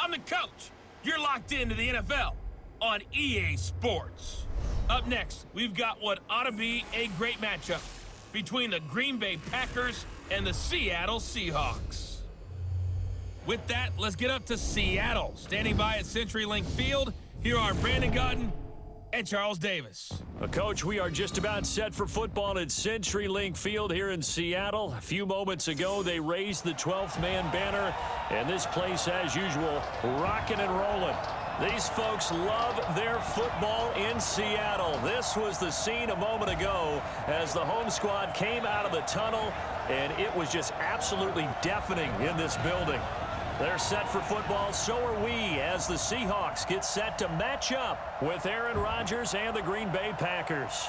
I'm the coach. You're locked into the NFL on EA Sports. Up next, we've got what ought to be a great matchup between the Green Bay Packers and the Seattle Seahawks. With that, let's get up to Seattle. Standing by at CenturyLink Field, here are Brandon Gaudin and Charles Davis. Coach, we are just about set for football at CenturyLink Field here in Seattle. A few moments ago, they raised the 12th man banner, and this place, as usual, rocking and rolling. These folks love their football in Seattle. This was the scene a moment ago as the home squad came out of the tunnel, and it was just absolutely deafening in this building. They're set for football, so are we, as the Seahawks get set to match up with Aaron Rodgers and the Green Bay Packers.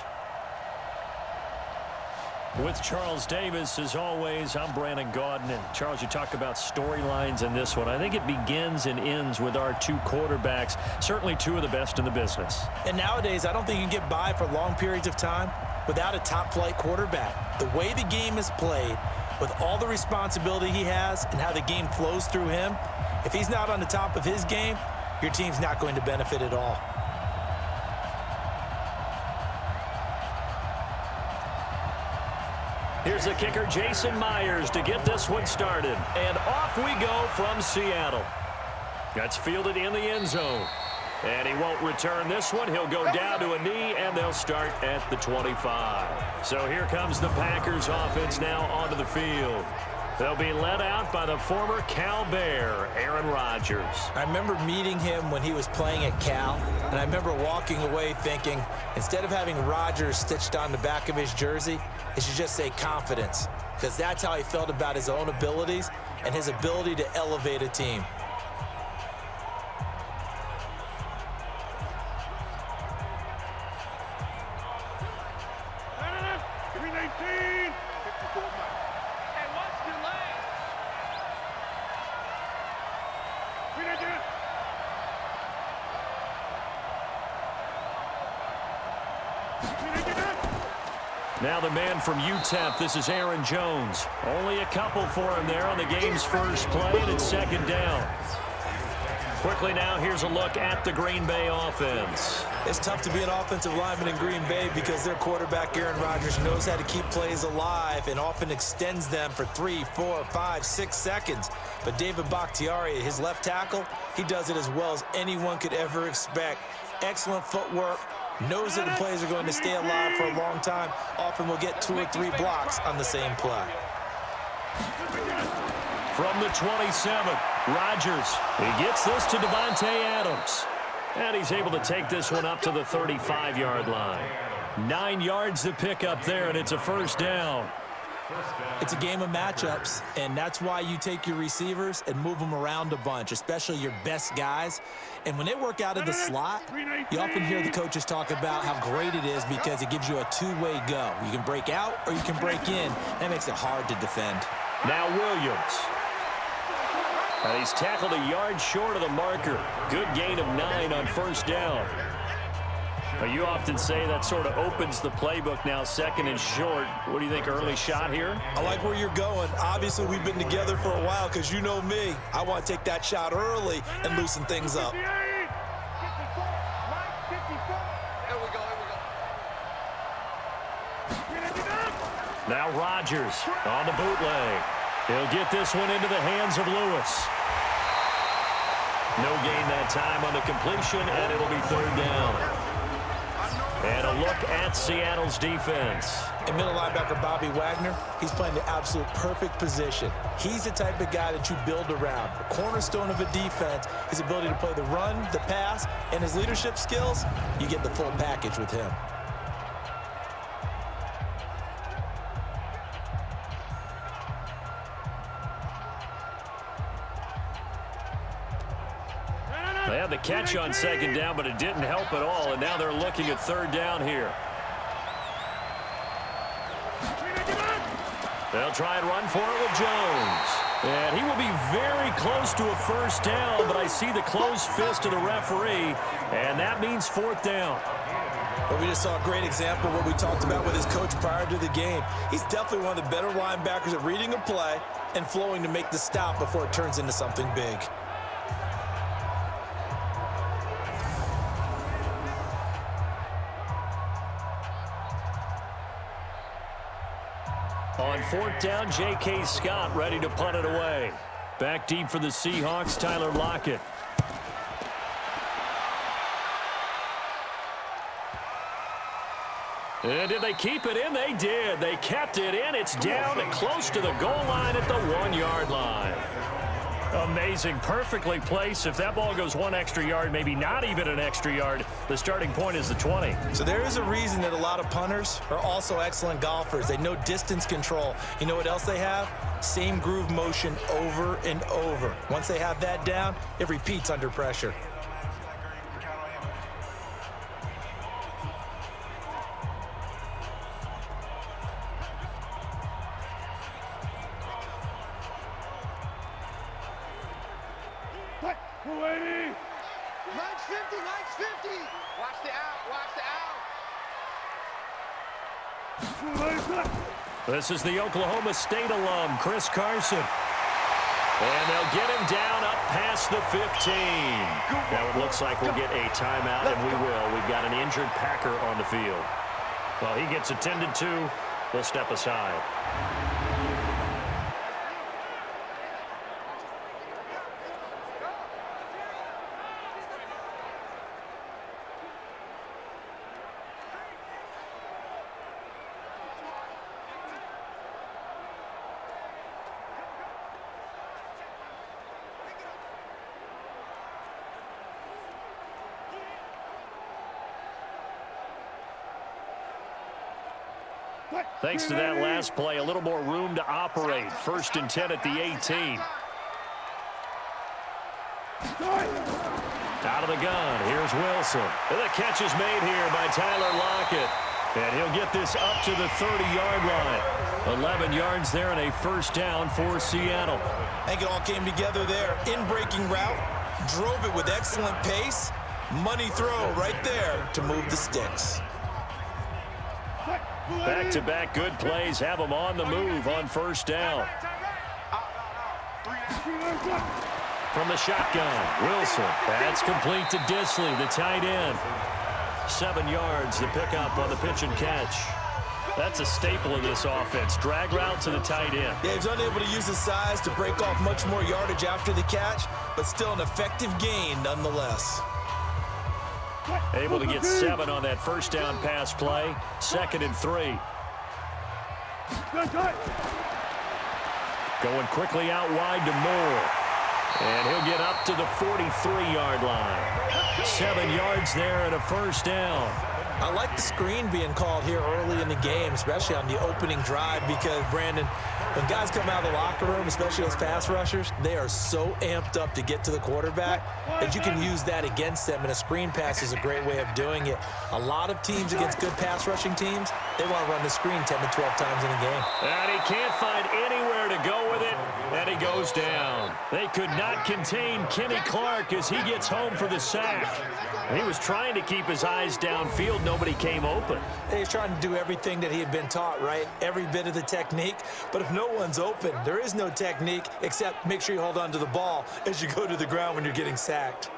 With Charles Davis, as always, I'm Brandon Gaudin. And Charles, you talk about storylines in this one. I think it begins and ends with our two quarterbacks, certainly two of the best in the business. And nowadays, I don't think you can get by for long periods of time without a top-flight quarterback. The way the game is played, with all the responsibility he has and how the game flows through him, if he's not on the top of his game, your team's not going to benefit at all. Here's the kicker, Jason Myers, to get this one started. And off we go from Seattle. That's fielded in the end zone. And he won't return this one. He'll go down to a knee, and they'll start at the 25. So here comes the Packers offense now onto the field. They'll be led out by the former Cal Bear, Aaron Rodgers. I remember meeting him when he was playing at Cal, and I remember walking away thinking, instead of having Rodgers stitched on the back of his jersey, it should just say confidence, because that's how he felt about his own abilities and his ability to elevate a team. Now the man from UTEP, this is Aaron Jones. Only a couple for him there on the game's first play, and it's second down. Quickly now, here's a look at the Green Bay offense. It's tough to be an offensive lineman in Green Bay because their quarterback, Aaron Rodgers, knows how to keep plays alive and often extends them for 3, 4, 5, 6 seconds. But David Bakhtiari, his left tackle, he does it as well as anyone could ever expect. Excellent footwork. Knows that the plays are going to stay alive for a long time. Often will get 2 or 3 blocks on the same play. From the 27, Rodgers. He gets this to Davante Adams. And he's able to take this one up to the 35-yard line. 9 yards to pick up there, and it's a first down. It's a game of matchups, and that's why you take your receivers and move them around a bunch, especially your best guys. And when they work out of the slot, you often hear the coaches talk about how great it is because it gives you a two-way go. You can break out or you can break in. That makes it hard to defend. Now Williams. He's tackled a yard short of the marker. Good gain of 9 on first down. You often say that sort of opens the playbook now, second and short. What do you think, early shot here? I like where you're going. Obviously, we've been together for a while because you know me. I want to take that shot early and loosen things up. Now Rodgers on the bootleg. He'll get this one into the hands of Lewis. No gain that time on the completion, and it'll be third down. And a look at Seattle's defense. And middle linebacker Bobby Wagner, he's playing the absolute perfect position. He's the type of guy that you build around. The cornerstone of a defense, his ability to play the run, the pass, and his leadership skills, you get the full package with him. They had the catch on second down, but it didn't help at all, and now they're looking at third down here. They'll try and run for it with Jones. And he will be very close to a first down, but I see the closed fist of the referee, and that means fourth down. Well, we just saw a great example of what we talked about with his coach prior to the game. He's definitely one of the better linebackers at reading a play and flowing to make the stop before it turns into something big. On 4th down, J.K. Scott ready to punt it away. Back deep for the Seahawks, Tyler Lockett. And did they keep it in? They did. They kept it in. It's down and close to the goal line at the 1-yard line. Amazing. Perfectly placed. If that ball goes 1 extra yard, maybe not even an extra yard, the starting point is the 20. So there is a reason that a lot of punters are also excellent golfers. They know distance control. You know what else they have? Same groove motion over and over. Once they have that down, it repeats under pressure. Line's 50. Watch the out. This is the Oklahoma State alum, Chris Carson. And they'll get him down up past the 15. Now it looks like we'll get a timeout, and we will. We've got an injured Packer on the field. Well, he gets attended to. We'll step aside. Thanks to that last play, a little more room to operate. 1st and 10 at the 18. Out of the gun, here's Wilson. And the catch is made here by Tyler Lockett. And he'll get this up to the 30-yard line. 11 yards there and a 1st down for Seattle. I think it all came together there. In-breaking route, drove it with excellent pace. Money throw right there to move the sticks. Back-to-back good plays have them on the move on 1st down. From the shotgun, Wilson. That's complete to Disley, the tight end. 7 yards, the pickup on the pitch and catch. That's a staple of this offense. Drag route to the tight end. Yeah, he's unable to use his size to break off much more yardage after the catch, but still an effective gain nonetheless. Able to get 7 on that 1st down pass play. 2nd and 3. Going quickly out wide to Moore. And he'll get up to the 43-yard line. 7 yards there and a 1st down. I like the screen being called here early in the game, especially on the opening drive, because, Brandon, when guys come out of the locker room, especially those pass rushers, they are so amped up to get to the quarterback that you can use that against them, and a screen pass is a great way of doing it. A lot of teams against good pass rushing teams, they want to run the screen 10 to 12 times in a game. And he can't find anywhere to go with it, and he goes down. They could not contain Kenny Clark as he gets home for the sack. He was trying to keep his eyes downfield. Nobody came open. He's trying to do everything that he had been taught, right? Every bit of the technique. But if no one's open, there is no technique except make sure you hold on to the ball as you go to the ground when you're getting sacked.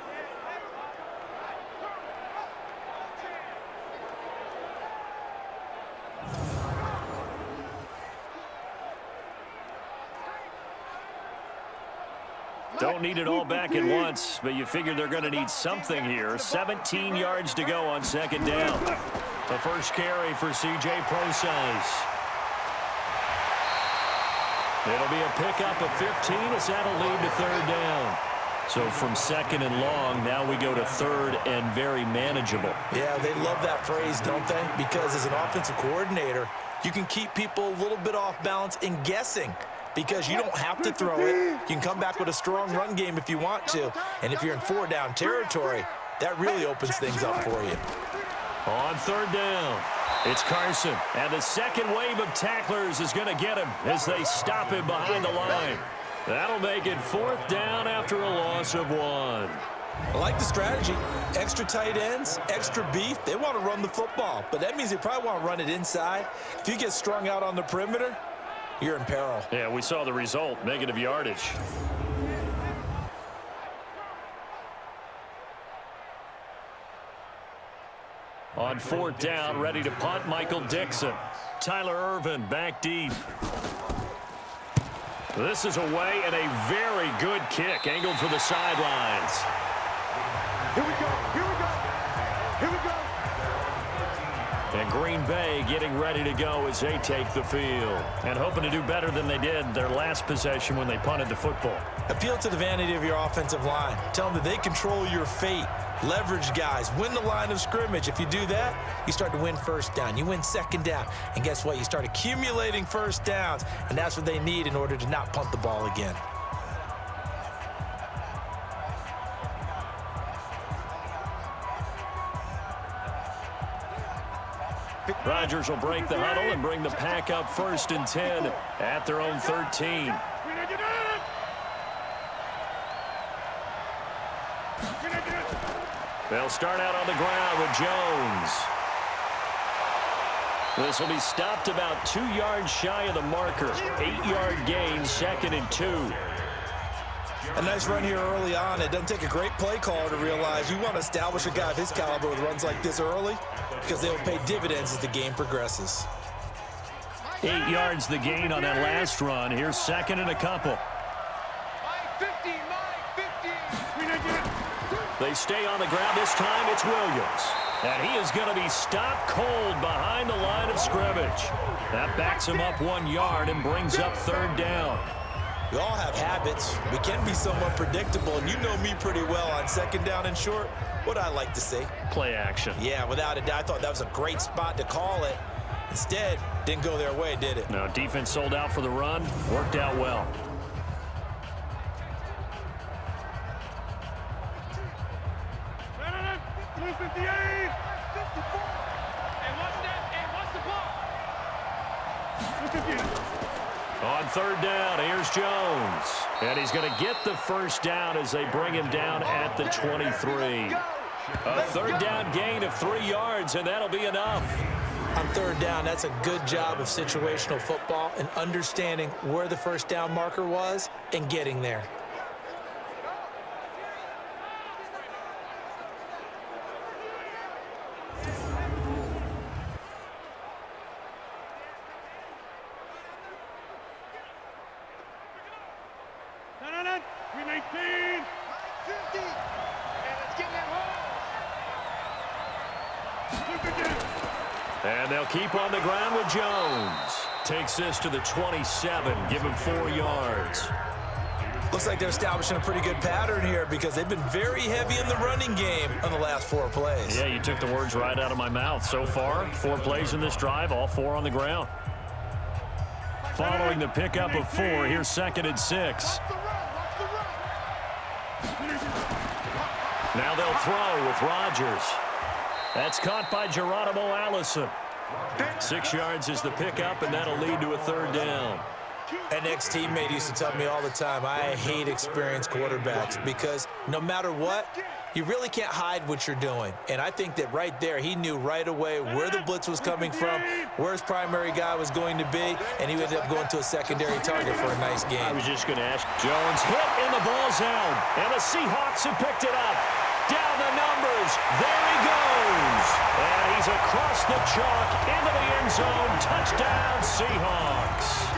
Don't need it all back at once, but you figure they're going to need something here. 17 yards to go on 2nd down. The first carry for C.J. Prosise. It'll be a pickup of 15 as that'll lead to 3rd down. So from 2nd and long, now we go to 3rd and very manageable. Yeah, they love that phrase, don't they? Because as an offensive coordinator, you can keep people a little bit off balance in guessing, because you don't have to throw it. You can come back with a strong run game if you want to. And if you're in 4-down territory, that really opens things up for you. On 3rd down, it's Carson. And the second wave of tacklers is going to get him as they stop him behind the line. That'll make it 4th down after a loss of 1. I like the strategy. Extra tight ends, extra beef. They want to run the football, but that means they probably want to run it inside. If you get strung out on the perimeter, you're in peril. Yeah, we saw the result, negative yardage. On 4th down, ready to punt, Michael Dixon. Tyler Irvin back deep. This is away and a very good kick angled for the sidelines. Here we go. Here we go. Here we go. And Green Bay getting ready to go as they take the field. And hoping to do better than they did their last possession when they punted the football. Appeal to the vanity of your offensive line. Tell them that they control your fate. Leverage guys. Win the line of scrimmage. If you do that, you start to win first down. You win second down. And guess what? You start accumulating first downs. And that's what they need in order to not punt the ball again. Rodgers will break the huddle and bring the pack up 1st and 10 at their own 13. They'll start out on the ground with Jones. This will be stopped about 2 yards shy of the marker. 8-yard gain, 2nd and 2. A nice run here early on. It doesn't take a great play caller to realize you want to establish a guy of his caliber with runs like this early because they will pay dividends as the game progresses. 8 yards the gain on that last run. Here's 2nd and a couple. They stay on the ground. This time it's Williams. And he is going to be stopped cold behind the line of scrimmage. That backs him up 1 yard and brings up 3rd down. We all have habits. We can be somewhat predictable, and you know me pretty well on 2nd down and short. What I like to say? Play action. Yeah, without a doubt. I thought that was a great spot to call it. Instead, didn't go their way, did it? No, defense sold out for the run. Worked out well. On 3rd down, here's Jones. And he's going to get the 1st down as they bring him down at the 23. A 3rd down gain of 3 yards, and that'll be enough. On 3rd down, that's a good job of situational football and understanding where the 1st down marker was and getting there. And they'll keep on the ground with Jones. Takes this to the 27, give him 4 yards. Looks like they're establishing a pretty good pattern here because they've been very heavy in the running game on the last 4 plays. Yeah, you took the words right out of my mouth. So far, 4 plays in this drive, all 4 on the ground. Following the pickup of 4, here's 2nd and 6. Now they'll throw with Rodgers. That's caught by Geronimo Allison. 6 yards is the pickup, and that'll lead to a 3rd down. An ex-teammate used to tell me all the time, I hate experienced quarterbacks because no matter what, you really can't hide what you're doing. And I think that right there, he knew right away where the blitz was coming from, where his primary guy was going to be, and he ended up going to a secondary target for a nice game. I was just going to ask. Jones hit in the ball zone, and the Seahawks have picked it up. Down the numbers. There he goes. And he's across the chalk into the end zone. Touchdown, Seahawks.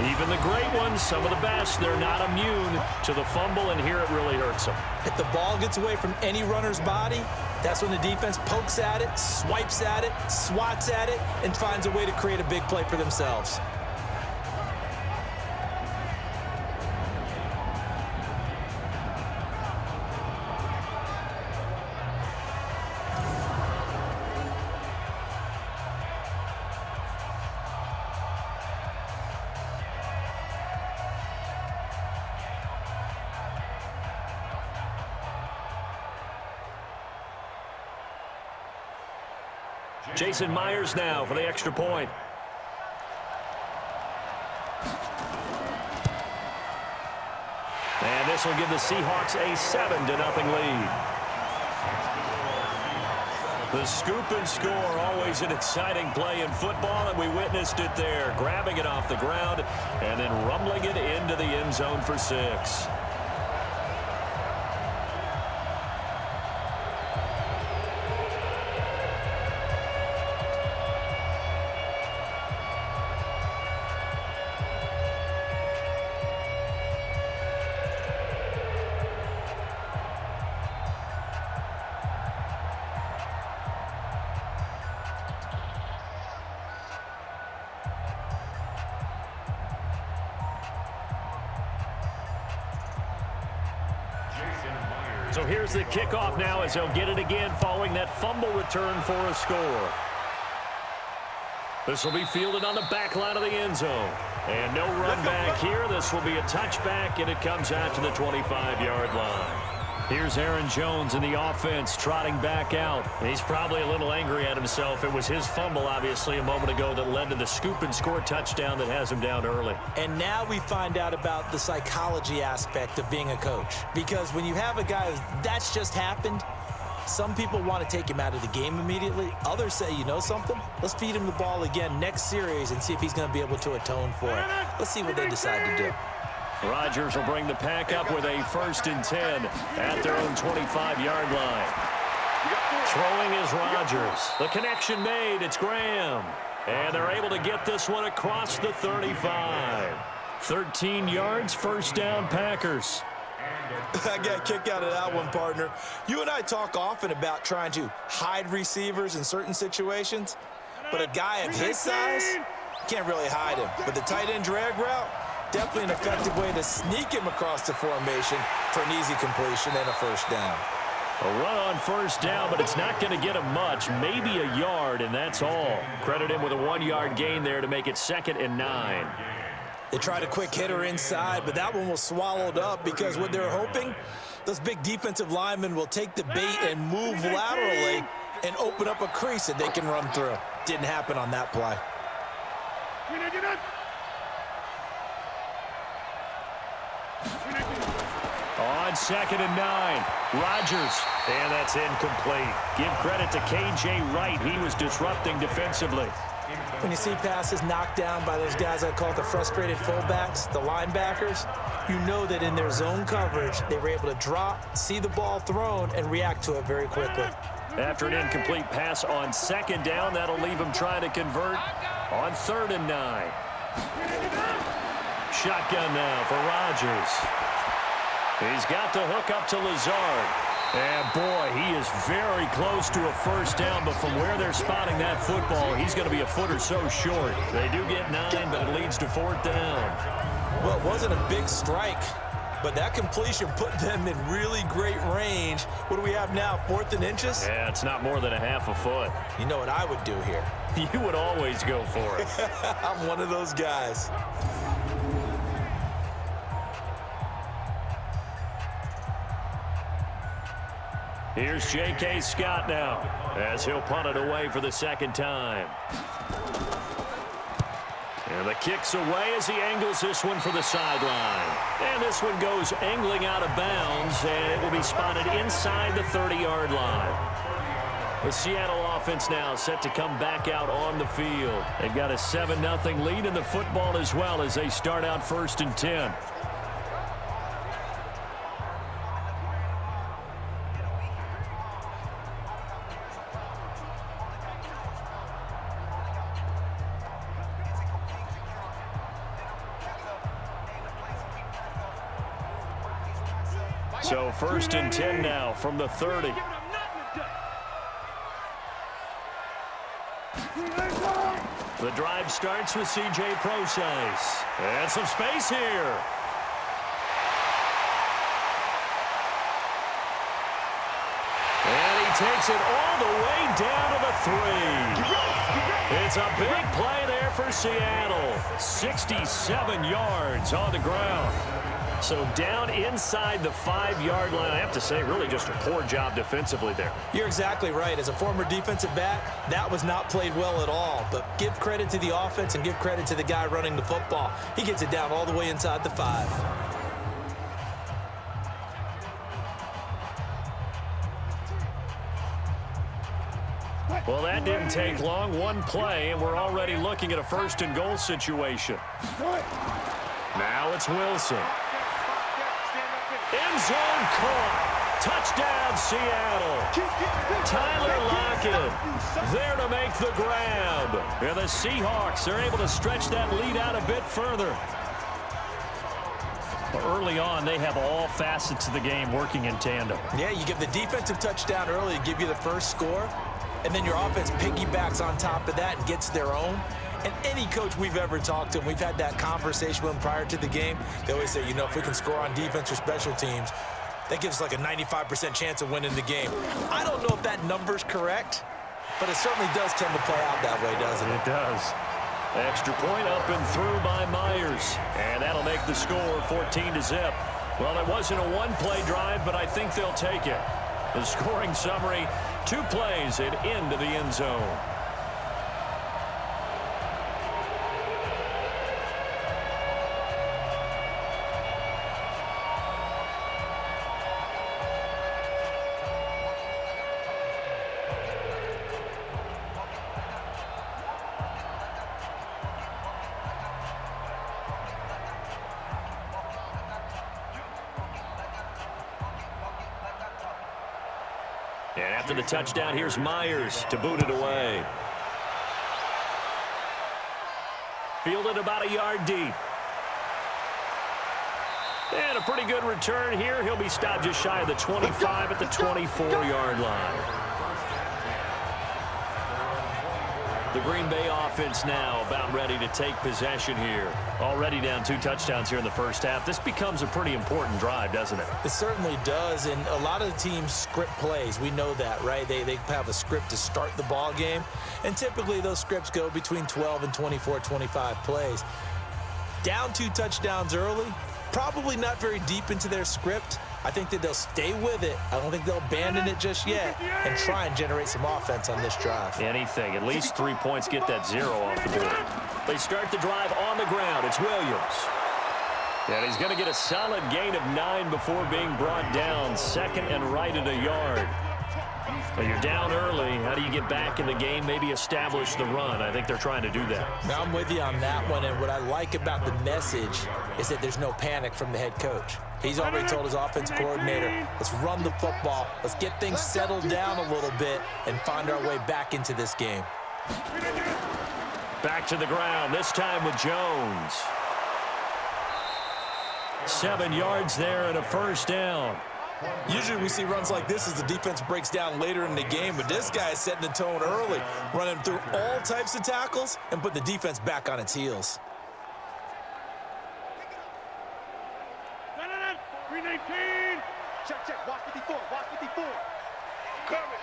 Even the great ones, some of the best, they're not immune to the fumble, and here it really hurts them. If the ball gets away from any runner's body, that's when the defense pokes at it, swipes at it, swats at it, and finds a way to create a big play for themselves. Jason Myers now for the extra point. And this will give the Seahawks a 7-0 lead. The scoop and score, always an exciting play in football, and we witnessed it there, grabbing it off the ground and then rumbling it into the end zone for 6. So here's the kickoff now as they'll get it again following that fumble return for a score. This will be fielded on the back line of the end zone. And no run back here. This will be a touchback, and it comes out to the 25-yard line. Here's Aaron Jones in the offense trotting back out. He's probably a little angry at himself. It was his fumble, obviously, a moment ago that led to the scoop and score touchdown that has him down early. And now we find out about the psychology aspect of being a coach. Because when you have a guy that's just happened, some people want to take him out of the game immediately. Others say, you know something? Let's feed him the ball again next series and see if he's going to be able to atone for it. Let's see what they decide to do. Rodgers will bring the pack up with a 1st and 10 at their own 25-yard line. Throwing is Rodgers. The connection made. It's Graham. And they're able to get this one across the 35. 13 yards, 1st down, Packers. I got a kick out of that one, partner. You and I talk often about trying to hide receivers in certain situations, but a guy of his size, you can't really hide him. But the tight end drag route, definitely an effective way to sneak him across the formation for an easy completion and a 1st down. A run on 1st down, but it's not going to get him much, maybe a yard, and that's all. Credit him with a 1-yard gain there to make it 2nd and 9. They tried a quick hitter inside, but that one was swallowed up because what they're hoping, those big defensive linemen will take the bait and move laterally and open up a crease that they can run through. Didn't happen on that play. On 2nd and 9, Rodgers, and that's incomplete. Give credit to K.J. Wright. He was disrupting defensively. When you see passes knocked down by those guys I call the frustrated fullbacks, the linebackers, you know that in their zone coverage, they were able to drop, see the ball thrown, and react to it very quickly. After an incomplete pass on 2nd down, that'll leave him trying to convert on 3rd and 9. Shotgun now for Rodgers. He's got the hook up to Lazard. And, boy, he is very close to a 1st down, but from where they're spotting that football, he's going to be a foot or so short. They do get 9, but it leads to 4th down. Well, it wasn't a big strike, but that completion put them in really great range. What do we have now, 4th and inches? Yeah, it's not more than a half a foot. You know what I would do here? You would always go for it. I'm one of those guys. Here's J.K. Scott now as he'll punt it away for the 2nd time. And the kick's away as he angles this one for the sideline. And this one goes angling out of bounds, and it will be spotted inside the 30-yard line. The Seattle offense now set to come back out on the field. They've got a 7-0 lead in the football as well as they start out 1st and 10. So 1st and 10 now from the 30. The drive starts with C.J. Procise. And some space here. And he takes it all the way down to the 3. It's a big play there for Seattle. 67 yards on the ground. So down inside the 5-yard line. I have to say, really just a poor job defensively there. You're exactly right. As a former defensive back, that was not played well at all. But give credit to the offense and give credit to the guy running the football. He gets it down all the way inside the 5. Well, that didn't take long. One play, and we're already looking at a 1st and goal situation. Now it's Wilson. End zone caught. Touchdown, Seattle. Tyler Lockett there to make the grab. And the Seahawks are able to stretch that lead out a bit further. Early on, they have all facets of the game working in tandem. Yeah, you give the defensive touchdown early to give you the first score, and then your offense piggybacks on top of that and gets their own. And any coach we've ever talked to, and we've had that conversation with them prior to the game, they always say, you know, if we can score on defense or special teams, That gives like a 95% chance of winning the game. I don't know if that number's correct, but it certainly does tend to play out that way, doesn't it? It does. Extra point up and through by Myers. And that'll make the score 14-0. Well, it wasn't a one-play drive, but I think they'll take it. The scoring summary, 2 plays and into the end zone. And after the touchdown, here's Myers to boot it away. Fielded about a yard deep. And a pretty good return here. He'll be stopped just shy of the 25 at the 24-yard line. The Green Bay offense now about ready to take possession here. Already down 2 touchdowns here in the first half. This becomes a pretty important drive, doesn't it? It certainly does, and a lot of the teams script plays. We know that, right? They have a script to start the ball game, and typically those scripts go between 12 and 24, 25 plays. Down 2 touchdowns early, probably not very deep into their script. I think that they'll stay with it. I don't think they'll abandon it just yet and try and generate some offense on this drive. Anything. At least 3 points, get that 0 off the board. They start the drive on the ground. It's Williams. And he's going to get a solid gain of 9 before being brought down. Second and right at a yard. But you're down early. How do you get back in the game? Maybe establish the run. I think they're trying to do that. Now, I'm with you on that one, and what I like about the message is that there's no panic from the head coach. He's already told his offensive coordinator, let's run the football, let's get things settled down a little bit and find our way back into this game. Back to the ground, this time with Jones. 7 yards there and a first down. Usually we see runs like this as the defense breaks down later in the game, but this guy is setting the tone early, running through all types of tackles and put the defense back on its heels. 319. Check. Watch 54. Watch 54. Cover.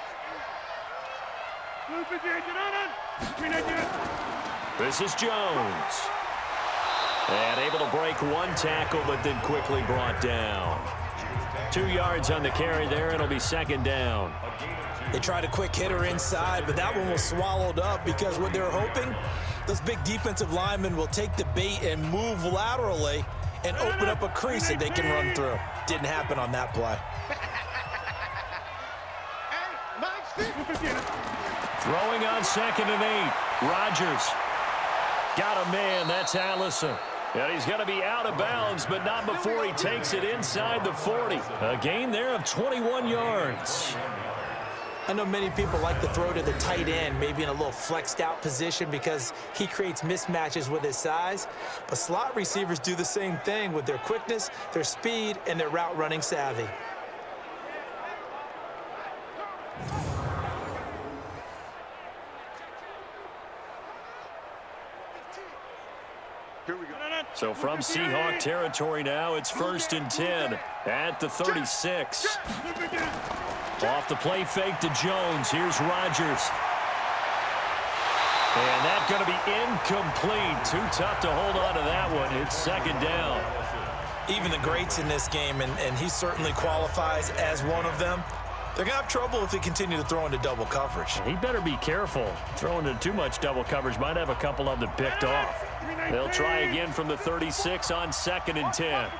This is Jones. And able to break 1 tackle, but then quickly brought down. 2 yards on the carry there, and it'll be second down. They tried a quick hitter inside, but that one was swallowed up because what they're hoping, those big defensive linemen will take the bait and move laterally and open up a crease that they can run through. Didn't happen on that play. Throwing on 2nd and 8. Rodgers. Got a man. That's Allison. And he's going to be out of bounds, but not before he takes it inside the 40. A gain there of 21 yards. I know many people like to throw to the tight end, maybe in a little flexed out position because he creates mismatches with his size. But slot receivers do the same thing with their quickness, their speed, and their route running savvy. Here we go. So from Seahawk territory now, it's 1st and 10 at the 36. Off the play fake to Jones. Here's Rodgers. And that's going to be incomplete. Too tough to hold on to that one. It's second down. Even the greats in this game, and he certainly qualifies as one of them, they're going to have trouble if they continue to throw into double coverage. He better be careful. Throwing into too much double coverage might have a couple of them picked off. They'll try again from the 36 on 2nd and 10.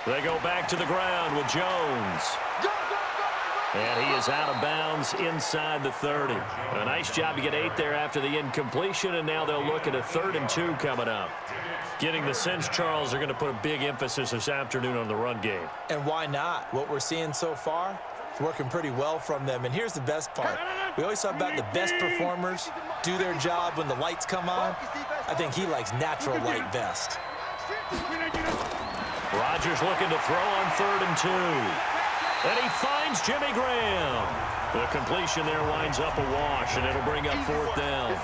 They go back to the ground with Jones. And he is out of bounds inside the 30. A nice job to get 8 there after the incompletion, and now they'll look at a 3rd and 2 coming up. Getting the sense, Charles, are going to put a big emphasis this afternoon on the run game. And why not? What we're seeing so far, it's working pretty well from them. And here's the best part. We always talk about the best performers do their job when the lights come on. I think he likes natural light best. Rodgers looking to throw on 3rd and 2. And he finds Jimmy Graham. The completion there winds up a wash, and it'll bring up 4th down.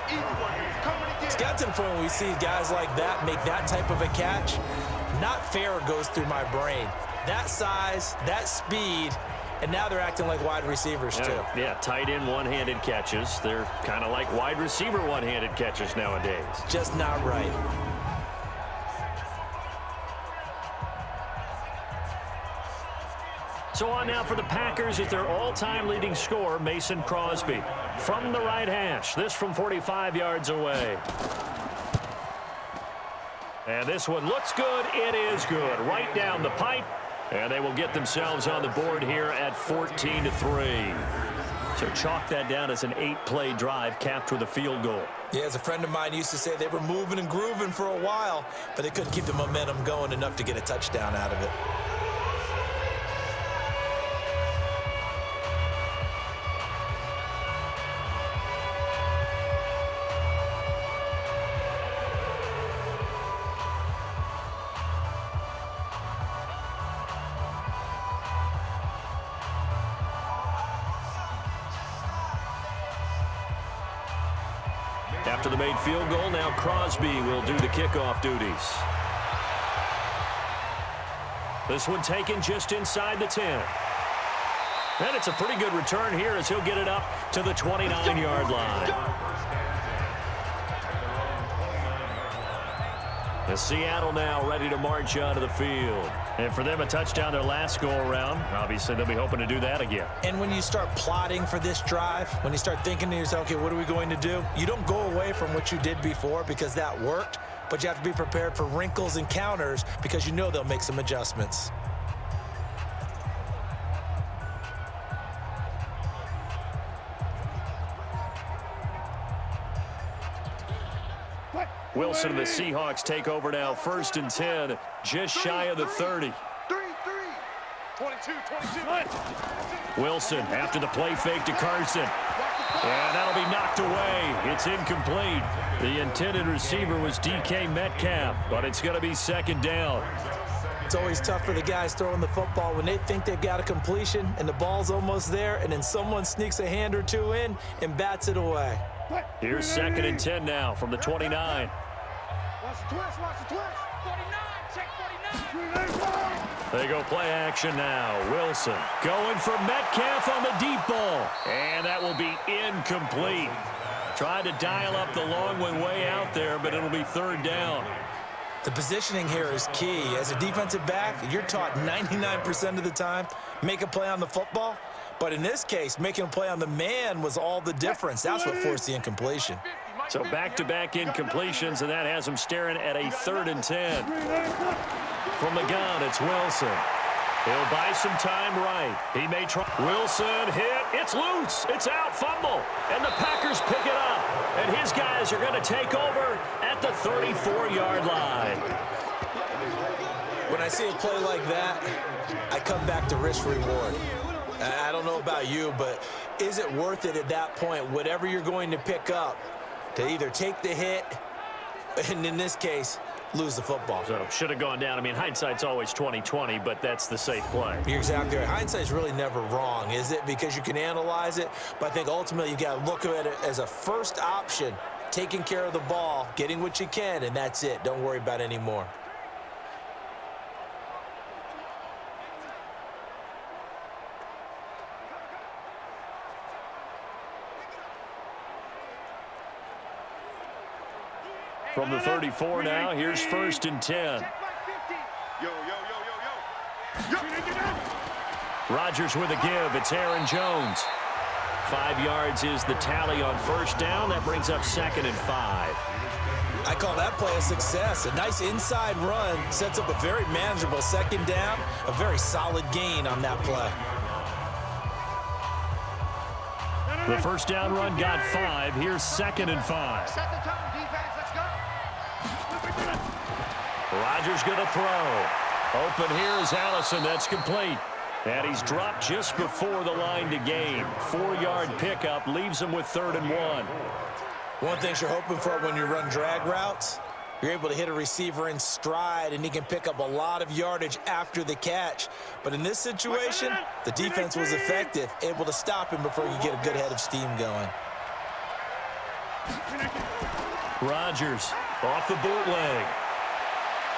It's got to the point where we see guys like that make that type of a catch. not fair goes through my brain. That size, that speed, and now they're acting like wide receivers too. Yeah, tight end one-handed catches. They're kind of like wide receiver one-handed catches nowadays. Just not right. So on now for the Packers is their all-time leading scorer, Mason Crosby. From the right hash, this from 45 yards away. And this one looks good. It is good. Right down the pipe. And they will get themselves on the board here at 14-3. So chalk that down as an 8-play drive capped with a field goal. Yeah, as a friend of mine used to say, they were moving and grooving for a while, but they couldn't keep the momentum going enough to get a touchdown out of it. After the made field goal, now Crosby will do the kickoff duties. This one taken just inside the 10. And it's a pretty good return here as he'll get it up to the 29-yard line. The Seattle now ready to march out of the field. And for them, a touchdown their last go-around. Obviously, they'll be hoping to do that again. And when you start plotting for this drive, when you start thinking to yourself, okay, what are we going to do? You don't go away from what you did before because that worked, but you have to be prepared for wrinkles and counters because you know they'll make some adjustments. Wilson and the Seahawks take over now, 1st and 10, just shy of the 30. 22. Wilson after the play fake to Carson. And that'll be knocked away. It's incomplete. The intended receiver was DK Metcalf, but it's going to be 2nd down. It's always tough for the guys throwing the football when they think they've got a completion and the ball's almost there, and then someone sneaks a hand or two in and bats it away. Here's 2nd and 10 now from the 29. Watch the twist. 49, check 49. They go play action now. Wilson going for Metcalf on the deep ball. And that will be incomplete. Tried to dial up the long one way out there, but it'll be 3rd down. The positioning here is key. As a defensive back, you're taught 99% of the time, make a play on the football. But in this case, making a play on the man was all the difference. That's what forced the incompletion. So back-to-back incompletions, and that has him staring at a 3rd and 10. From the gun, it's Wilson. He'll buy some time right. He may try. Wilson hit. It's loose. It's out. Fumble. And the Packers pick it up. And his guys are going to take over at the 34-yard line. When I see a play like that, I come back to risk-reward. I don't know about you, but is it worth it at that point, whatever you're going to pick up, to either take the hit, and in this case, lose the football? So should have gone down. I mean, hindsight's always 20/20, but that's the safe play. You're exactly right. Hindsight's really never wrong, is it? Because you can analyze it, but I think ultimately you got to look at it as a first option, taking care of the ball, getting what you can, and that's it. Don't worry about any more. From the 34 now, here's 1st and 10. Yo. Rodgers with a give. It's Aaron Jones. 5 yards is the tally on 1st down. That brings up 2nd and 5. I call that play a success. A nice inside run sets up a very manageable 2nd down. A very solid gain on that play. The 1st down run got 5. Here's 2nd and 5. Set the tone, defense. Let's go. Rodgers going to throw. Open here is Allison. That's complete. And he's dropped just before the line to gain. 4-yard pickup leaves him with 3rd and 1. One thing you're hoping for when you run drag routes, you're able to hit a receiver in stride, and he can pick up a lot of yardage after the catch. But in this situation, the defense was effective, able to stop him before you get a good head of steam going. Rodgers off the bootleg.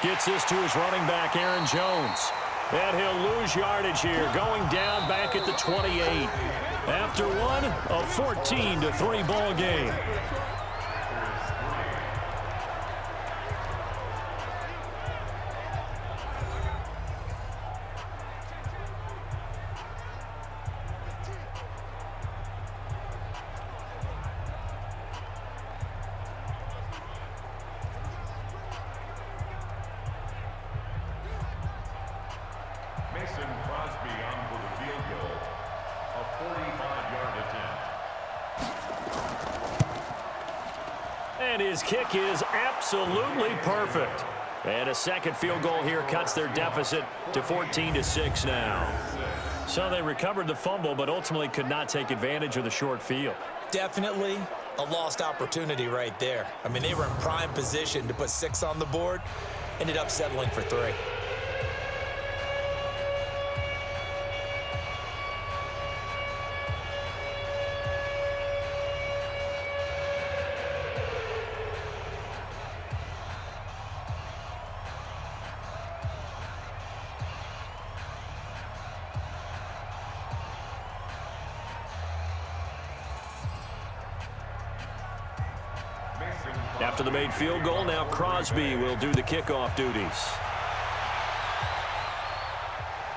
Gets this to his running back, Aaron Jones. And he'll lose yardage here, going down back at the 28. After one, a 14-3 ball game. And his kick is absolutely perfect. And a second field goal here cuts their deficit to 14-6 now. So they recovered the fumble, but ultimately could not take advantage of the short field. Definitely a lost opportunity right there. I mean, they were in prime position to put 6 on the board, ended up settling for 3. After the made field goal, now Crosby will do the kickoff duties.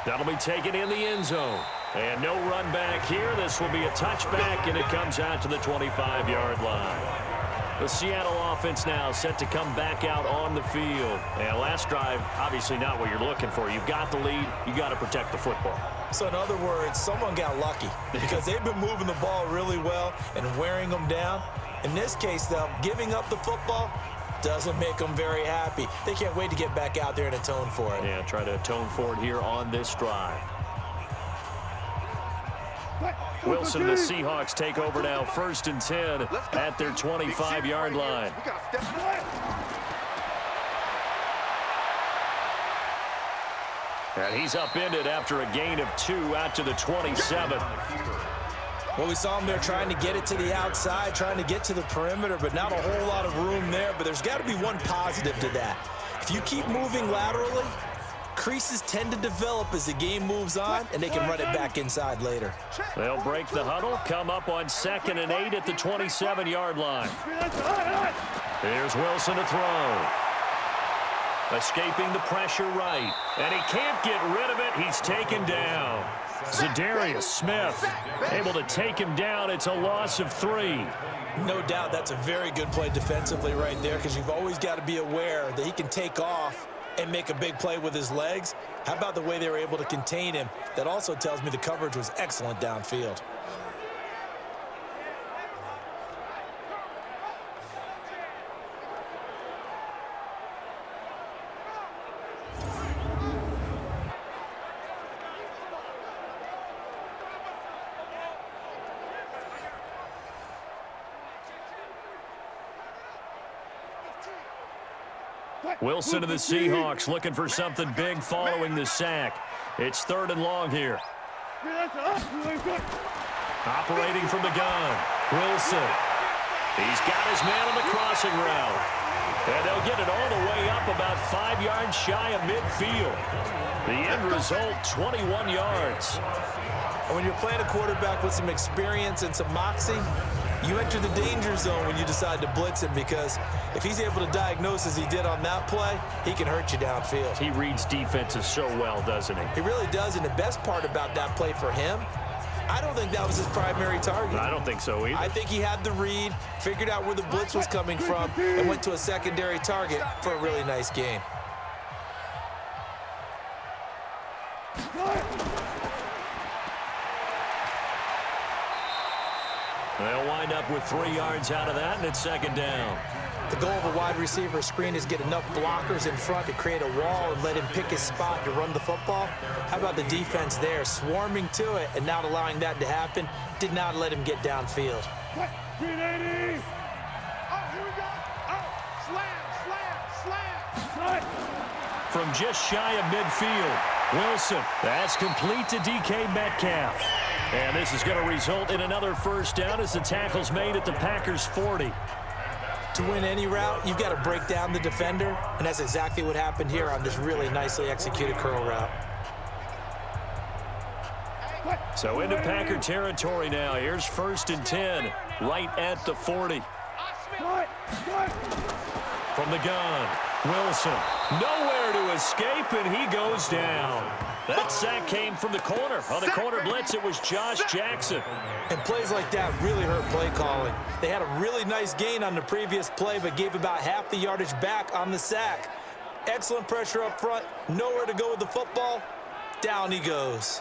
That'll be taken in the end zone. And no run back here. This will be a touchback, and it comes out to the 25-yard line. The Seattle offense now set to come back out on the field. And last drive, obviously not what you're looking for. You've got the lead. You got to protect the football. So in other words, someone got lucky because they've been moving the ball really well and wearing them down. In this case, though, giving up the football doesn't make them very happy. They can't wait to get back out there and atone for it. Yeah, try to atone for it here on this drive. Wilson and the Seahawks take over now, 1st and 10 at their 25-yard line. And he's upended after a gain of 2 out to the 27. Well, we saw him there trying to get it to the outside, trying to get to the perimeter, but not a whole lot of room there. But there's got to be one positive to that. If you keep moving laterally, creases tend to develop as the game moves on, and they can run it back inside later. They'll break the huddle, come up on 2nd and 8 at the 27-yard line. Here's Wilson to throw. Escaping the pressure right, and he can't get rid of it. He's taken down. Zadarius Smith able to take him down. It's a loss of 3. No doubt that's a very good play defensively right there, because you've always got to be aware that he can take off and make a big play with his legs. How about the way they were able to contain him? That also tells me the coverage was excellent downfield. Wilson of the Seahawks looking for something big following the sack. It's 3rd and long here. Operating from the gun, Wilson. He's got his man on the crossing route. And they'll get it all the way up about 5 yards shy of midfield. The end result, 21 yards. And when you're playing a quarterback with some experience and some moxie, you enter the danger zone when you decide to blitz him, because if he's able to diagnose as he did on that play, he can hurt you downfield. He reads defenses so well, doesn't he? He really does, and the best part about that play for him, I don't think that was his primary target. I don't think so either. I think he had the read, figured out where the blitz was coming from, and went to a secondary target for a really nice gain. They'll wind up with 3 yards out of that, and it's 2nd down. The goal of a wide receiver screen is get enough blockers in front to create a wall and let him pick his spot to run the football. How about the defense there, swarming to it and not allowing that to happen? Did not let him get downfield. 380. Oh, here we go. Oh, slam. From just shy of midfield, Wilson. That's complete to DK Metcalf. And this is going to result in another 1st down as the tackle's made at the Packers' 40. To win any route, you've got to break down the defender, and that's exactly what happened here on this really nicely executed curl route. So into Packer territory now. Here's 1st and 10, right at the 40. From the gun, Wilson, nowhere to escape, and he goes down. That sack came from the corner. On the corner blitz, it was Josh Jackson. And plays like that really hurt play calling. They had a really nice gain on the previous play, but gave about half the yardage back on the sack. Excellent pressure up front, nowhere to go with the football. Down he goes.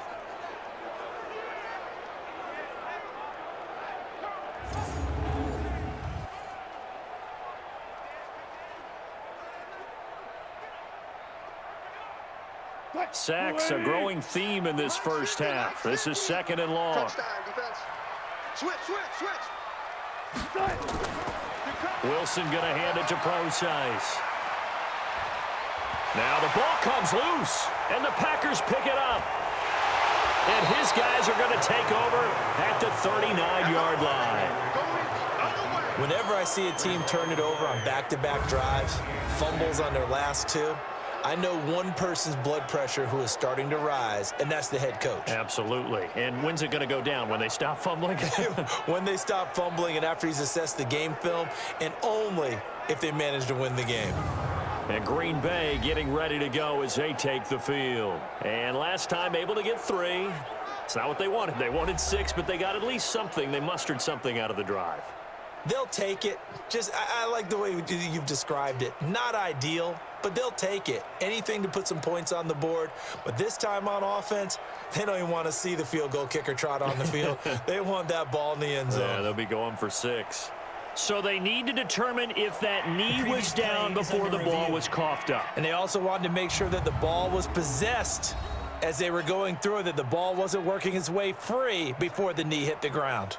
Sacks, a growing theme in this first half. This is 2nd and long. Touchdown, defense. Switch. Wilson going to hand it to Procise. Now the ball comes loose, and the Packers pick it up. And his guys are going to take over at the 39-yard line. Whenever I see a team turn it over on back-to-back drives, fumbles on their last two, I know one person's blood pressure who is starting to rise, and that's the head coach. Absolutely. And when's it going to go down? When they stop fumbling? When they stop fumbling and after he's assessed the game film, and only if they manage to win the game. And Green Bay getting ready to go as they take the field. And last time able to get 3. It's not what they wanted. They wanted 6, but they got at least something. They mustered something out of the drive. They'll take it. I like the way you've described it. Not ideal, but they'll take it. Anything to put some points on the board. But this time on offense, they don't even want to see the field goal kicker trot on the field. They want that ball in the end zone. Yeah, they'll be going for 6. So they need to determine if that knee was down before the ball was coughed up. And they also wanted to make sure that the ball was possessed as they were going through it, that the ball wasn't working its way free before the knee hit the ground.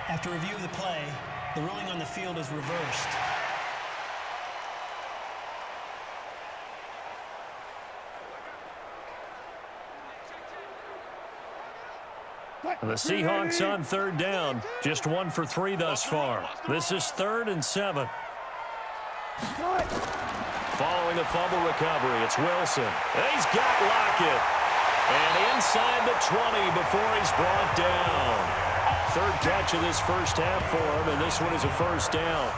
After review of the play, the ruling on the field is reversed. The Seahawks on 3rd down, just 1 for 3 thus far. This is 3rd and 7. Following the fumble recovery, it's Wilson. And he's got Lockett. And inside the 20 before he's brought down. 3rd catch of this first half for him, and this one is a 1st down.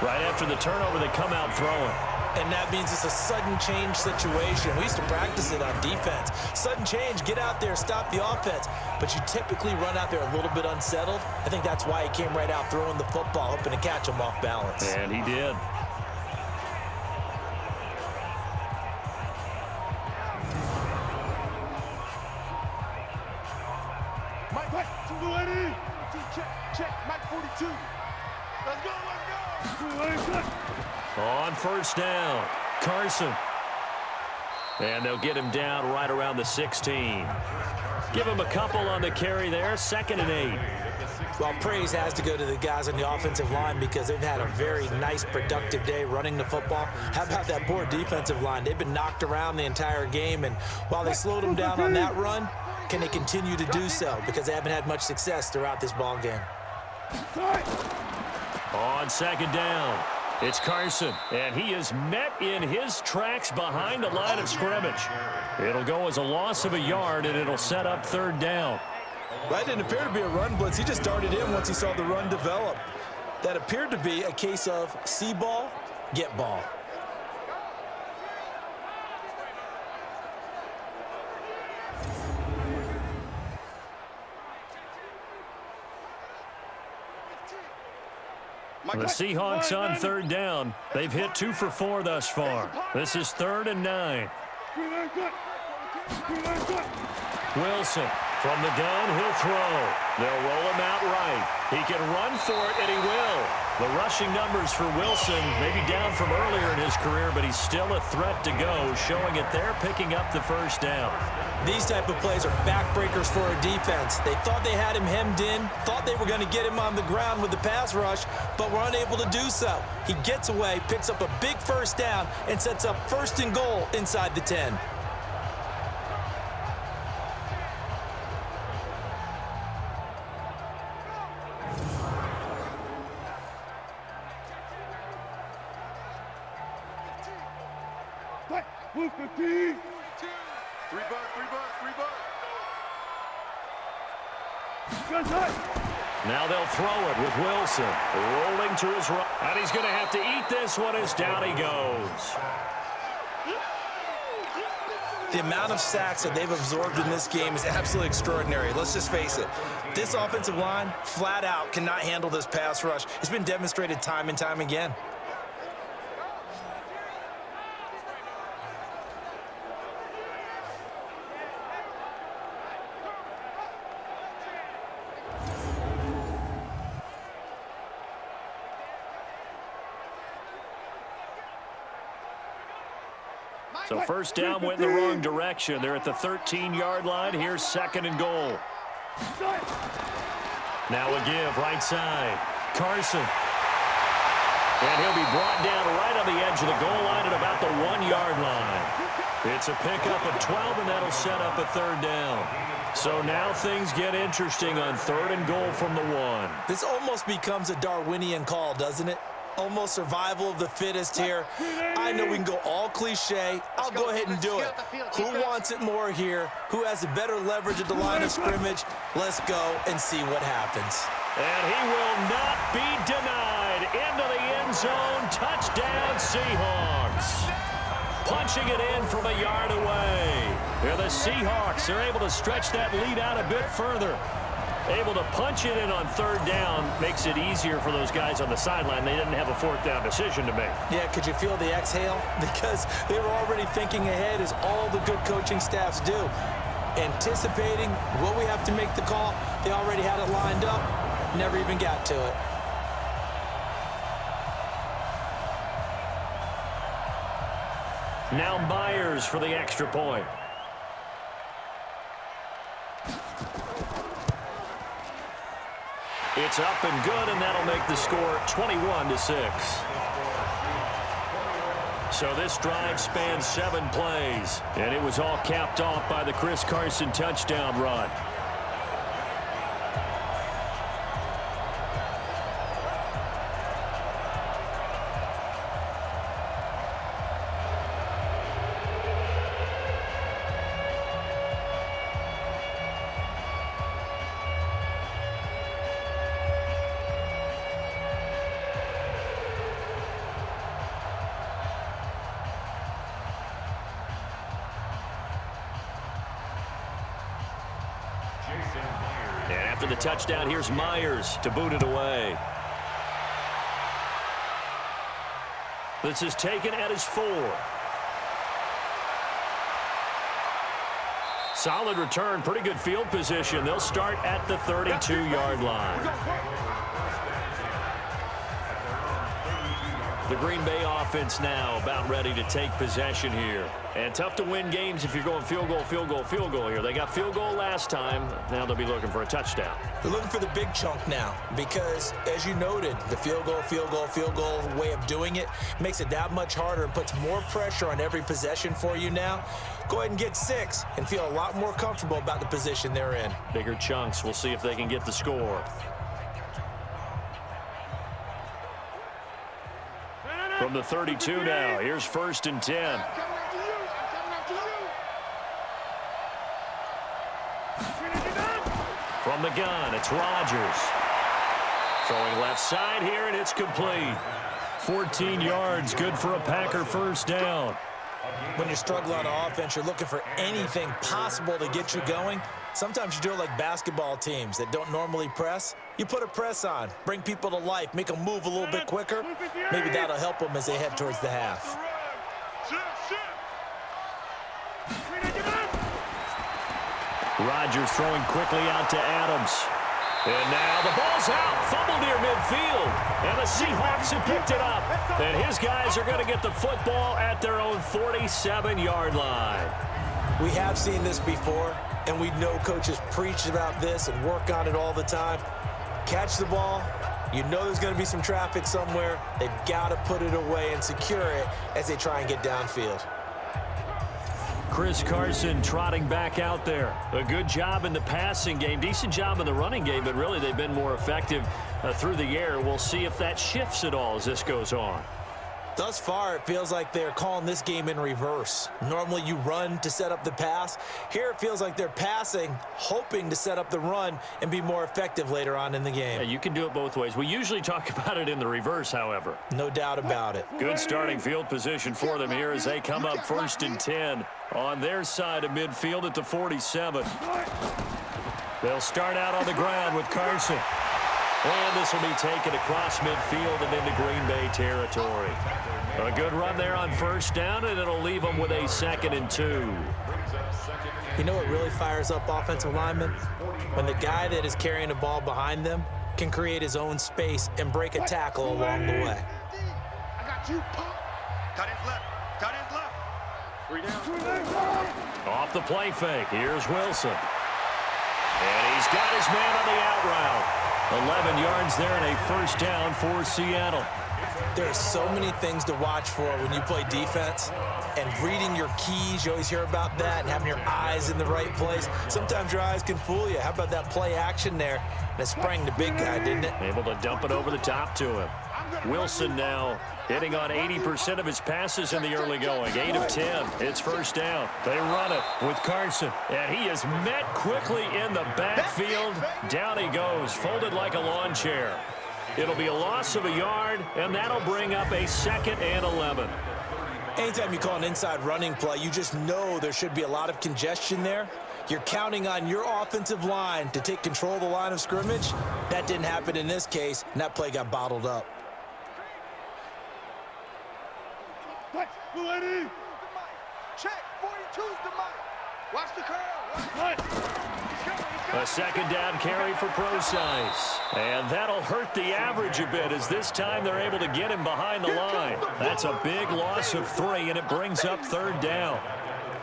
Right after the turnover, they come out throwing. And that means it's a sudden change situation. We used to practice it on defense. Sudden change, get out there, stop the offense. But you typically run out there a little bit unsettled. I think that's why he came right out throwing the football, hoping to catch him off balance. And he did. Mike, check, Mike 42. Let's go. On 1st down, Carson. And they'll get him down right around the 16. Give him a couple on the carry there, 2nd and 8. Well, praise has to go to the guys on the offensive line because they've had a very nice, productive day running the football. How about that poor defensive line? They've been knocked around the entire game, and while they slowed them down on that run, can they continue to do so? Because they haven't had much success throughout this ball game. On 2nd down, it's Carson, and he is met in his tracks behind the line of scrimmage. It'll go as a loss of a yard, and it'll set up 3rd down. That didn't appear to be a run blitz. He just darted in once he saw the run develop. That appeared to be a case of see ball, get ball. The Seahawks on 3rd down. They've hit 2 for 4 thus far. This is 3rd and 9. Wilson from the gun, he'll throw. They'll roll him out right. He can run for it, and he will. The rushing numbers for Wilson, maybe down from earlier in his career, but he's still a threat to go, showing it there, picking up the first down. These type of plays are backbreakers for a defense. They thought they had him hemmed in, thought they were going to get him on the ground with the pass rush, but were unable to do so. He gets away, picks up a big first down, and sets up 1st and goal inside the 10. Move 15. 3 buck. Now they'll throw it with Wilson. Rolling to his right. And he's going to have to eat this one as down he goes. The amount of sacks that they've absorbed in this game is absolutely extraordinary. Let's just face it. This offensive line, flat out, cannot handle this pass rush. It's been demonstrated time and time again. So first down went in the wrong direction. They're at the 13-yard line. Here's 2nd and goal. Now a give, right side. Carson. And he'll be brought down right on the edge of the goal line at about the 1-yard line. It's a pickup of 12, and that'll set up a 3rd down. So now things get interesting on 3rd and goal from the 1. This almost becomes a Darwinian call, doesn't it? Almost survival of the fittest here. I know we can go all cliche. I'll go ahead and do it. Who wants it more here? Who has the better leverage at the line of scrimmage? Let's go and see what happens. And he will not be denied. Into the end zone. Touchdown, Seahawks. Punching it in from a yard away. Here the Seahawks are able to stretch that lead out a bit further. Able to punch it in on 3rd down makes it easier for those guys on the sideline. They didn't have a 4th down decision to make. Yeah, could you feel the exhale? Because they were already thinking ahead, as all the good coaching staffs do. Anticipating what we have to make the call. They already had it lined up. Never even got to it. Now Myers for the extra point. It's up and good, and that'll make the score 21-6. So this drive spans 7 plays, and it was all capped off by the Chris Carson touchdown run. And after the touchdown, here's Myers to boot it away. This is taken at his 4. Solid return, pretty good field position. They'll start at the 32-yard line. The Green Bay offense now about ready to take possession here. And tough to win games if you're going field goal here. They got field goal last time. Now they'll be looking for a touchdown. They're looking for the big chunk now because, as you noted, the field goal way of doing it makes it that much harder and puts more pressure on every possession for you now. Go ahead and get 6 and feel a lot more comfortable about the position they're in. Bigger chunks. We'll see if they can get the score. From the 32 now, here's 1st and 10. From the gun, it's Rodgers. Throwing left side here, and it's complete. 14 yards, good for a Packer 1st down. When you're struggling on offense, you're looking for anything possible to get you going. Sometimes you do it like basketball teams that don't normally press. You put a press on, bring people to life, make them move a little bit quicker. Maybe that'll help them as they head towards the half. Rodgers throwing quickly out to Adams. And now the ball's out, fumbled near midfield, and the Seahawks have picked it up. And his guys are going to get the football at their own 47-yard line. We have seen this before, and we know coaches preach about this and work on it all the time. Catch the ball. You know there's going to be some traffic somewhere. They've got to put it away and secure it as they try and get downfield. Chris Carson trotting back out there. A good job in the passing game, decent job in the running game, but really they've been more effective through the air. We'll see if that shifts at all as this goes on. Thus far, it feels like they're calling this game in reverse. Normally, you run to set up the pass. Here, it feels like they're passing, hoping to set up the run and be more effective later on in the game. Yeah, you can do it both ways. We usually talk about it in the reverse, however. No doubt about it. Good starting field position for them here as they come up 1st and 10 on their side of midfield at the 47. They'll start out on the ground with Carson. And this will be taken across midfield and into Green Bay territory. A good run there on 1st down, and it'll leave them with a 2nd and 2. You know what really fires up offensive linemen? When the guy that is carrying the ball behind them can create his own space and break a tackle along the way. I got you. Cut his left. Cut his left. 3 down. Off the play fake, here's Wilson. And he's got his man on the out route. 11 yards there and a 1st down for Seattle. There are so many things to watch for when you play defense, and reading your keys, you always hear about that, and having your eyes in the right place. Sometimes your eyes can fool you. How about that play action there? And it sprang the big guy, didn't it? Able to dump it over the top to him. Wilson now hitting on 80% of his passes in the early going. 8 of 10. It's 1st down. They run it with Carson. And he is met quickly in the backfield. Down he goes, folded like a lawn chair. It'll be a loss of a yard, and that'll bring up a 2nd and 11. Anytime you call an inside running play, you just know there should be a lot of congestion there. You're counting on your offensive line to take control of the line of scrimmage. That didn't happen in this case, and that play got bottled up. Check. 42's the mic. Watch the curl. A 2nd down carry for Procise. And that'll hurt the average a bit as this time they're able to get him behind the line. That's a big loss of 3, and it brings up 3rd down.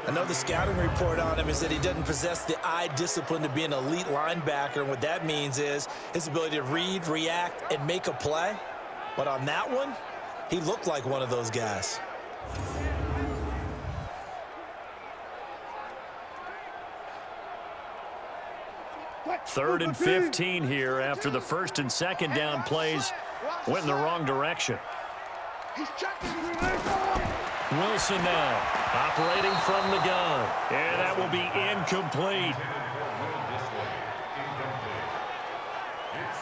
I know the scouting report on him is that he doesn't possess the eye discipline to be an elite linebacker, and what that means is his ability to read, react, and make a play. But on that one, he looked like one of those guys. Third and 15 here after the 1st and 2nd down plays went in the wrong direction. Wilson now operating from the gun, and that will be incomplete.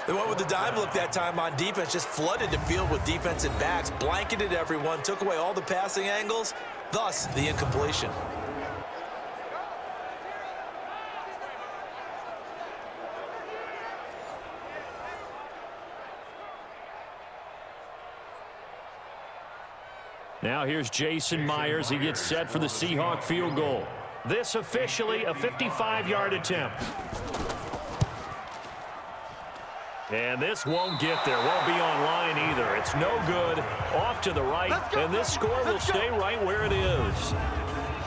They went with the dime look that time on defense, just flooded the field with defensive backs, blanketed everyone, took away all the passing angles, thus the incompletion. Now here's Jason Myers. He gets set for the Seahawk field goal. This officially a 55-yard attempt. And this won't get there. Won't be online either. It's no good. Off to the right. And this score will stay right where it is.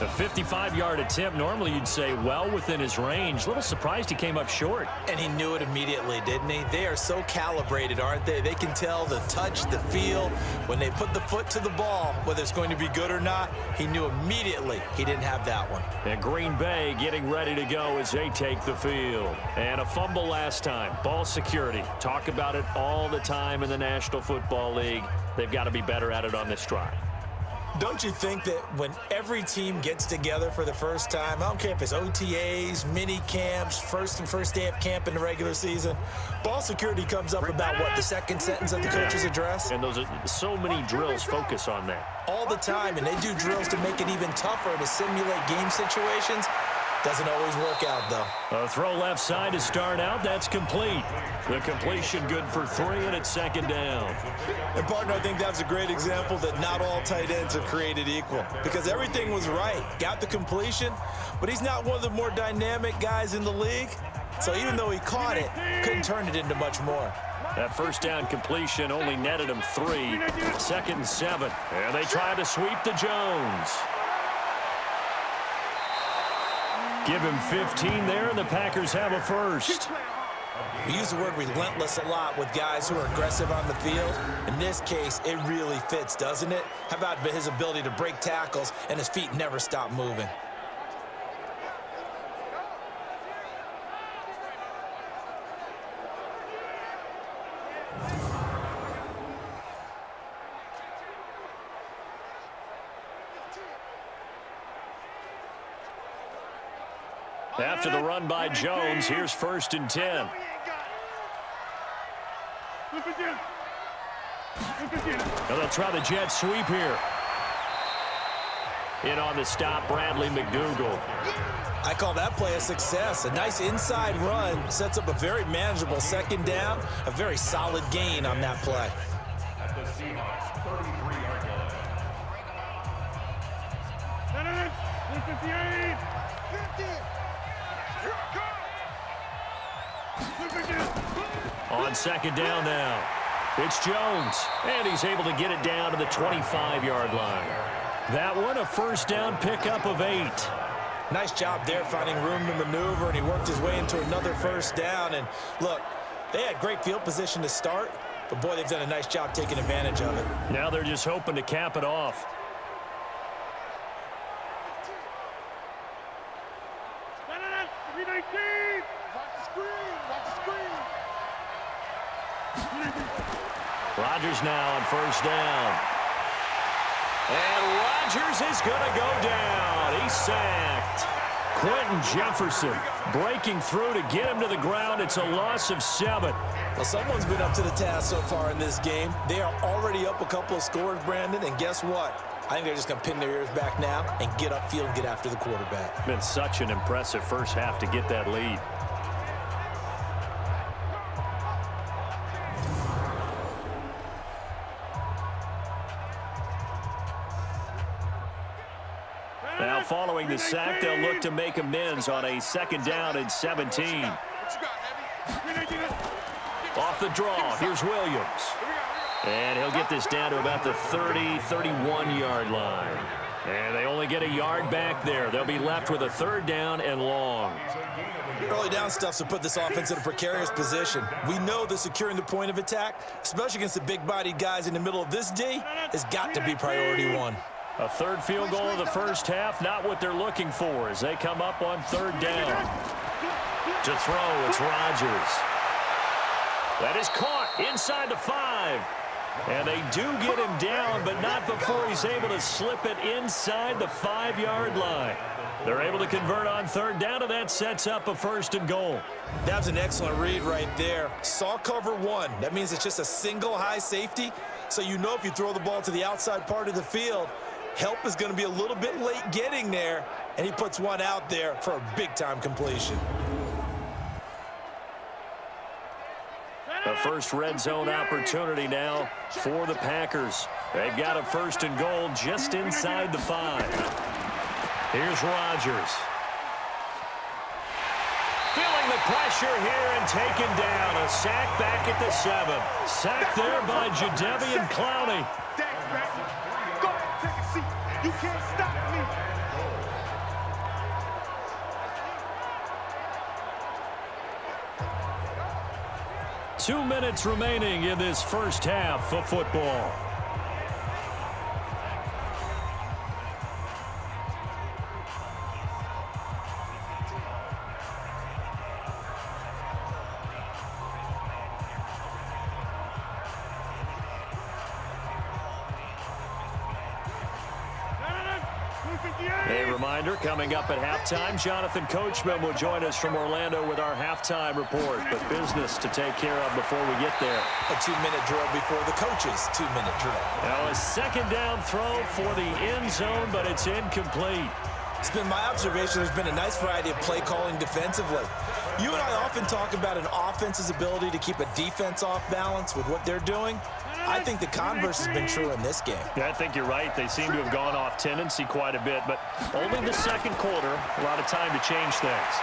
A 55-yard attempt, normally you'd say well within his range. A little surprised he came up short. And he knew it immediately, didn't he? They are so calibrated, aren't they? They can tell the touch, the feel. When they put the foot to the ball, whether it's going to be good or not, he knew immediately he didn't have that one. And Green Bay getting ready to go as they take the field. And a fumble last time. Ball security. Talk about it all the time in the National Football League. They've got to be better at it on this drive. Don't you think that when every team gets together for the first time, I don't care if it's OTAs, mini camps, first day of camp in the regular season, ball security comes up about what, the second sentence of the coach's address? And those are so many drills focus on that. All the time, and they do drills to make it even tougher to simulate game situations. Doesn't always work out, though. A throw left side to start out. That's complete. The completion good for 3, and it's 2nd down. And, partner, I think that's a great example that not all tight ends are created equal. Because everything was right. Got the completion, but he's not one of the more dynamic guys in the league. So even though he caught it, couldn't turn it into much more. That first down completion only netted him 3. 2nd and 7. And they try to sweep to Jones. Give him 15 there, and the Packers have a first. We use the word relentless a lot with guys who are aggressive on the field. In this case, it really fits, doesn't it? How about his ability to break tackles and his feet never stop moving? After the run by Jones, here's 1st and 10. And they'll try the jet sweep here. In on the stop, Bradley McDougal. I call that play a success. A nice inside run sets up a very manageable 2nd down. A very solid gain on that play. At the Seahawks 33-yard line. 50. On 2nd down now. It's Jones, and he's able to get it down to the 25-yard line. That one, a 1st down pickup of 8. Nice job there finding room to maneuver, and he worked his way into another 1st down. And look, they had great field position to start, but boy, they've done a nice job taking advantage of it. Now they're just hoping to cap it off. Rodgers now on 1st down. And Rodgers is going to go down. He's sacked. Quentin Jefferson breaking through to get him to the ground. It's a loss of 7. Well, someone's been up to the task so far in this game. They are already up a couple of scores, Brandon, and guess what? I think they're just going to pin their ears back now and get upfield and get after the quarterback. Been such an impressive first half to get that lead. Now following the sack, they'll look to make amends on a 2nd down and 17. Off the draw, here's Williams. And he'll get this down to about the 30, 31-yard line. And they only get a yard back there. They'll be left with a 3rd down and long. Early down stuff's to put this offense in a precarious position. We know that securing the point of attack, especially against the big-bodied guys in the middle of this D, has got to be priority 1. A 3rd field goal of the first half, not what they're looking for as they come up on 3rd down. To throw, it's Rodgers. That is caught inside the 5. And they do get him down, but not before he's able to slip it inside the 5-yard line. They're able to convert on 3rd down, and that sets up a 1st and goal. That was an excellent read right there. Saw cover 1. That means it's just a single high safety. So you know if you throw the ball to the outside part of the field, help is going to be a little bit late getting there, and he puts one out there for a big-time completion. The first red zone opportunity now for the Packers. They've got a 1st and goal just inside the 5. Here's Rodgers. Feeling the pressure here and taken down. A sack back at the 7. Sacked there by Jadeveon Clowney. Go ahead, take a seat. You can't stop me. 2 minutes remaining in this first half of football. A reminder, coming up at halftime, Jonathan Coachman will join us from Orlando with our halftime report. But business to take care of before we get there. A 2-minute drill before the coach's 2-minute drill. Now a 2nd down throw for the end zone, but it's incomplete. It's been my observation there's been a nice variety of play calling defensively. You and I often talk about an offense's ability to keep a defense off balance with what they're doing. I think the converse has been true in this game. Yeah, I think you're right. They seem to have gone off tendency quite a bit, but only the 2nd quarter, a lot of time to change things.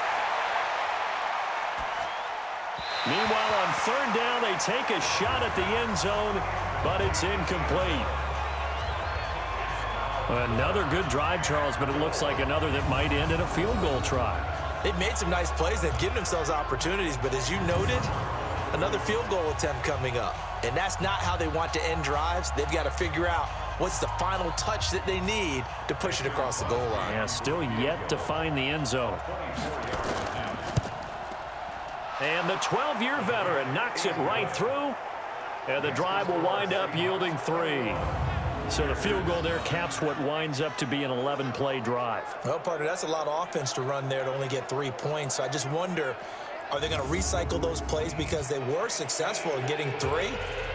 Meanwhile, on third down, they take a shot at the end zone, but it's incomplete. Another good drive, Charles, but it looks like another that might end in a field goal try. They've made some nice plays. They've given themselves opportunities, but as you noted, another field goal attempt coming up. And that's not how they want to end drives. They've got to figure out what's the final touch that they need to push it across the goal line. Yeah, still yet to find the end zone. And the 12-year veteran knocks it right through, and the drive will wind up yielding 3. So the field goal there caps what winds up to be an 11-play drive. Well, partner, that's a lot of offense to run there to only get 3 points. So I just wonder, are they going to recycle those plays because they were successful in getting 3?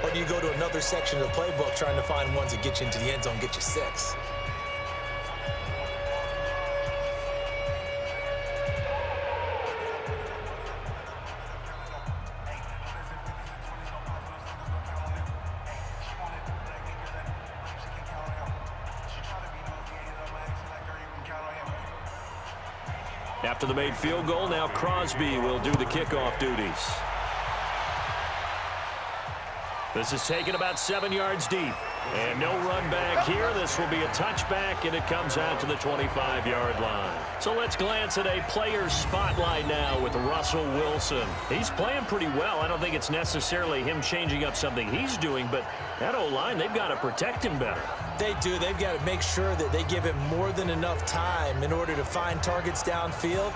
Or do you go to another section of the playbook trying to find ones that get you into the end zone, get you 6? After the made field goal, now Crosby will do the kickoff duties. This is taken about 7 yards deep. And no run back here. This will be a touchback, and it comes out to the 25-yard line. So let's glance at a player's spotlight now with Russell Wilson. He's playing pretty well. I don't think it's necessarily him changing up something he's doing, but that O-line, they've got to protect him better. They do. They've got to make sure that they give him more than enough time in order to find targets downfield.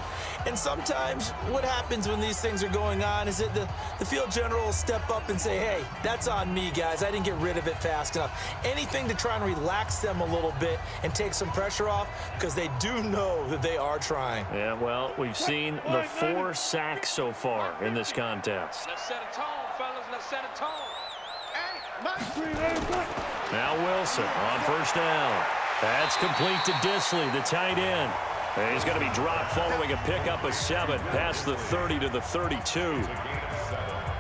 And sometimes what happens when these things are going on is that the field general will step up and say, hey, that's on me, guys. I didn't get rid of it fast enough. Anything to try and relax them a little bit and take some pressure off, because they do know that they are trying. Yeah, well, we've seen the 4 sacks so far in this contest. Let's set a tone, fellas. Let's set a tone. Now Wilson on first down. That's complete to Disley, the tight end. And he's going to be dropped following a pickup of 7 past the 30 to the 32.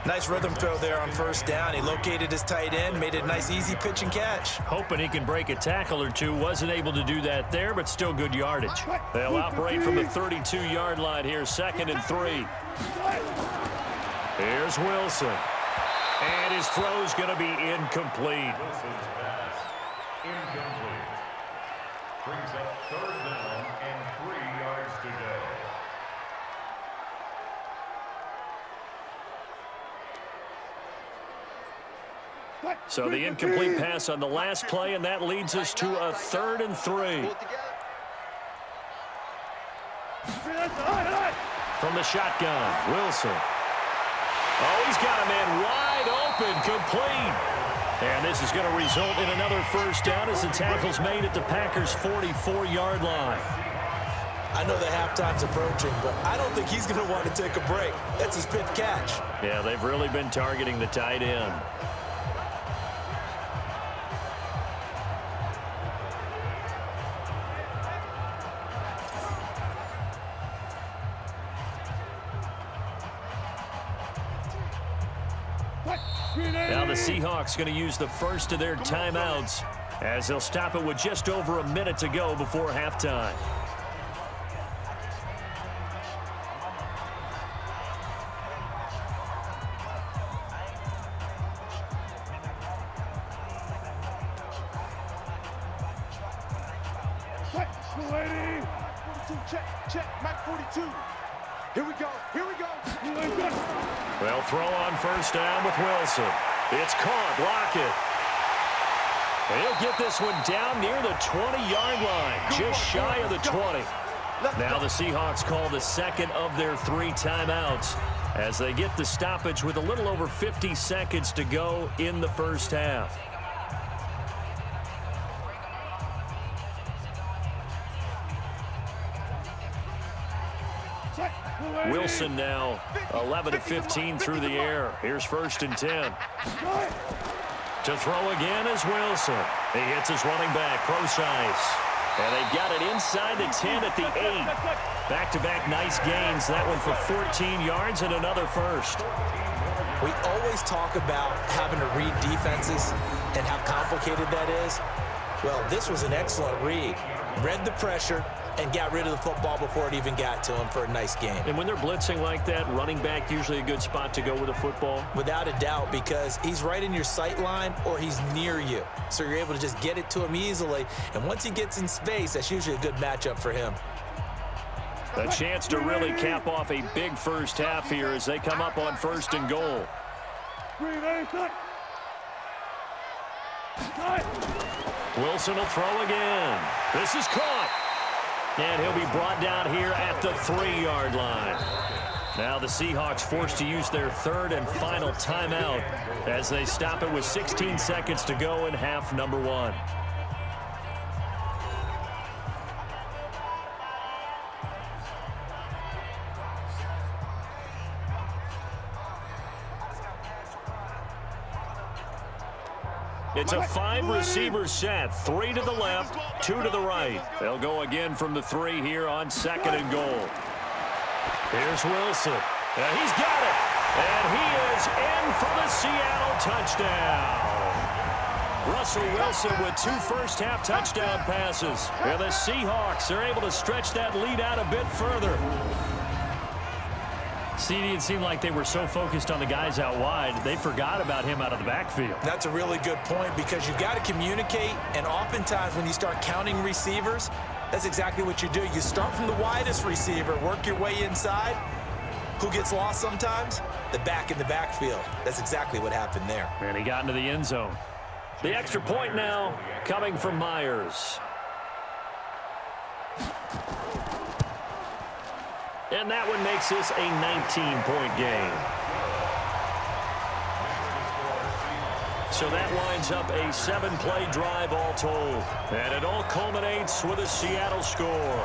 Nice rhythm throw there on first down. He located his tight end, made it a nice, easy pitch and catch. Hoping he can break a tackle or two. Wasn't able to do that there, but still good yardage. They'll operate from the 32-yard line here, 2nd and 3. Here's Wilson. And his throw's going to be incomplete. Wilson's pass incomplete. Brings up 3rd down and 3 yards to go. So the incomplete pass on the last play, and that leads us to a 3rd and 3. From the shotgun, Wilson. Oh, he's got a man wide open, complete. And this is going to result in another first down as the tackle's made at the Packers' 44-yard line. I know the halftime's approaching, but I don't think he's going to want to take a break. That's his 5th catch. Yeah, they've really been targeting the tight end. Now the Seahawks going to use the first of their timeouts as they'll stop it with just over a minute to go before halftime. Check, Mike 42. Here we go. Well, throw on first down with Wilson. It's caught. Lockett. He'll get this one down near the 20-yard line, just shy of the 20. Now the Seahawks call the 2nd of their 3 timeouts as they get the stoppage with a little over 50 seconds to go in the first half. Wilson now 11 of 15 through the air. Here's 1st and 10. To throw again is Wilson. He hits his running back, Procise. And they've got it inside the 10 at the 8. Back-to-back nice gains. That one for 14 yards and another first. We always talk about having to read defenses and how complicated that is. Well, this was an excellent read. Read the pressure, and got rid of the football before it even got to him for a nice game. And when they're blitzing like that, running back usually a good spot to go with a football? Without a doubt, because he's right in your sight line or he's near you. So you're able to just get it to him easily. And once he gets in space, that's usually a good matchup for him. A chance to really cap off a big first half here as they come up on 1st and goal. Wilson will throw again. This is caught. And he'll be brought down here at the 3-yard line. Now the Seahawks forced to use their 3rd and final timeout as they stop it with 16 seconds to go in half number 1. It's a 5-receiver set, 3 to the left, 2 to the right. They'll go again from the 3 here on 2nd and goal. Here's Wilson. He's got it. And he is in for the Seattle touchdown. Russell Wilson with 2 first-half touchdown passes. And the Seahawks are able to stretch that lead out a bit further. CD, it seemed like they were so focused on the guys out wide, they forgot about him out of the backfield. That's a really good point because you've got to communicate, and oftentimes when you start counting receivers, that's exactly what you do. You start from the widest receiver, work your way inside. Who gets lost sometimes? The back in the backfield. That's exactly what happened there. And he got into the end zone. The extra point now coming from Myers. And that one makes this a 19-point game. So that winds up a 7-play drive all told. And it all culminates with a Seattle score.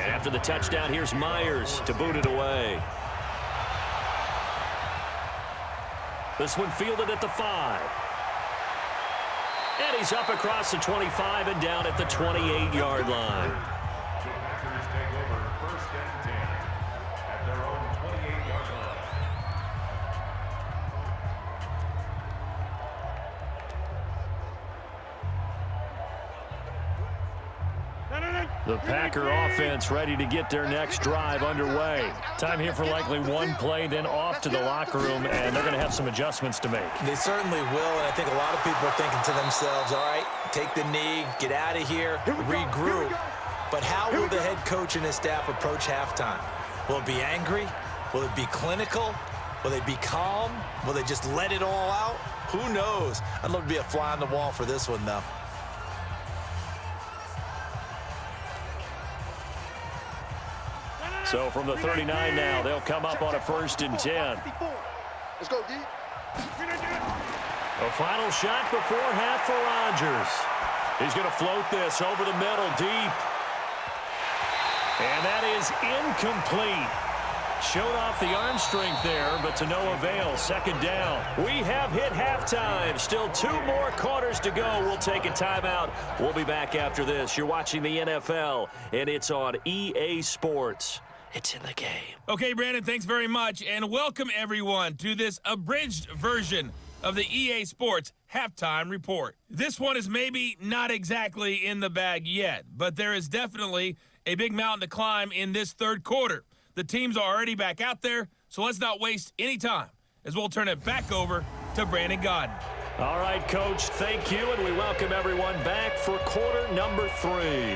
After the touchdown, here's Myers to boot it away. This one fielded at the 5. And he's up across the 25 and down at the 28-yard line. The Packers take over 1st and 10 at their own 28-yard line. The Packer offense ready to get their next drive underway. Time here for likely one play, then off to the locker room, and they're going to have some adjustments to make. They certainly will, and I think a lot of people are thinking to themselves, all right, take the knee, get out of here, regroup. But how will the head coach and his staff approach halftime? Will it be angry? Will it be clinical? Will they be calm? Will they just let it all out? Who knows? I'd love to be a fly on the wall for this one, though. So from the 39 now, they'll come up on a 1st and 10. Let's go, D. A final shot before half for Rodgers. He's going to float this over the middle deep. And that is incomplete. Showed off the arm strength there, but to no avail. 2nd down. We have hit halftime. Still 2 more quarters to go. We'll take a timeout. We'll be back after this. You're watching the NFL, and it's on EA Sports. It's in the game. Okay, Brandon, thanks very much, and welcome everyone to this abridged version of the EA Sports Halftime Report. This one is maybe not exactly in the bag yet, but there is definitely a big mountain to climb in this 3rd quarter. The teams are already back out there, so let's not waste any time as we'll turn it back over to Brandon Godden. All right, Coach, thank you, and we welcome everyone back for quarter number 3.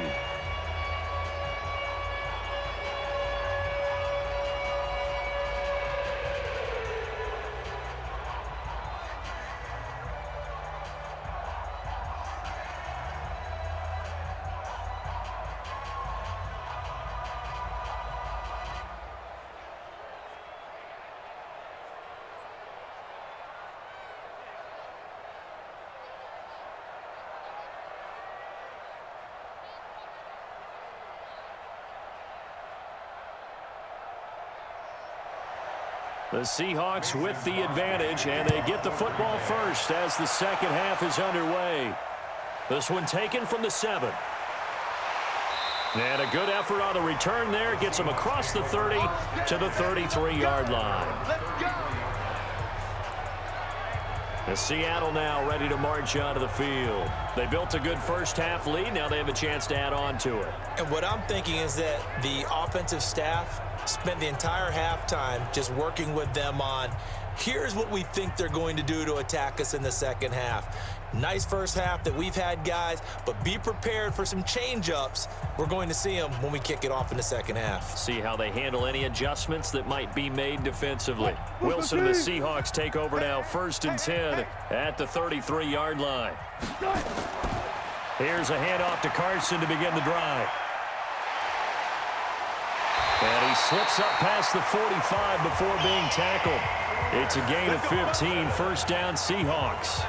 The Seahawks with the advantage, and they get the football first as the second half is underway. This one taken from the 7. And a good effort on the return there. Gets them across the 30 to the 33-yard line. The Seattle now ready to march onto the field. They built a good first half lead. Now they have a chance to add on to it. And what I'm thinking is that the offensive staff spent the entire halftime just working with them on, here's what we think they're going to do to attack us in the second half. Nice first half that we've had, guys, but be prepared for some change-ups. We're going to see them when we kick it off in the second half. See how they handle any adjustments that might be made defensively. Wilson and the Seahawks take over now, 1st and 10 at the 33-yard line. Here's a handoff to Carson to begin the drive. And he slips up past the 45 before being tackled. It's a gain of 15, 1st down Seahawks.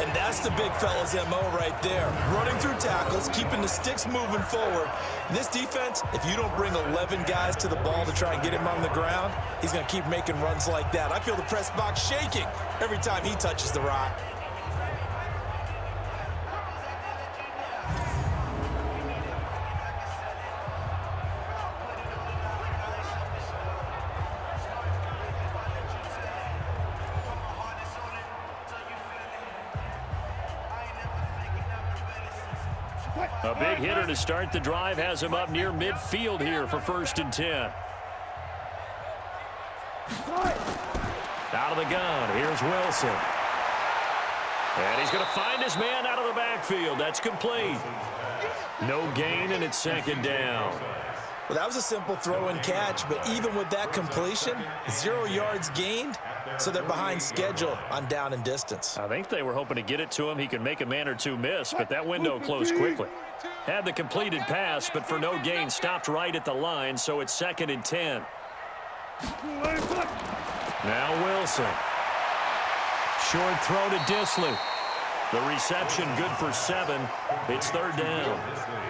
And that's the big fella's MO right there. Running through tackles, keeping the sticks moving forward. This defense, if you don't bring 11 guys to the ball to try and get him on the ground, he's going to keep making runs like that. I feel the press box shaking every time he touches the rock. A big hitter to start the drive has him up near midfield here for 1st and 10. Out of the gun, here's Wilson. And he's going to find his man out of the backfield. That's complete. No gain, and it's 2nd down. Well, that was a simple throw and catch, but even with that completion, 0 yards gained, so they're behind schedule on down and distance. I think they were hoping to get it to him. He could make a man or two miss, but that window closed quickly. Had the completed pass, but for no gain, stopped right at the line, so it's 2nd and 10. Now Wilson. Short throw to Disley. The reception good for 7. It's 3rd down.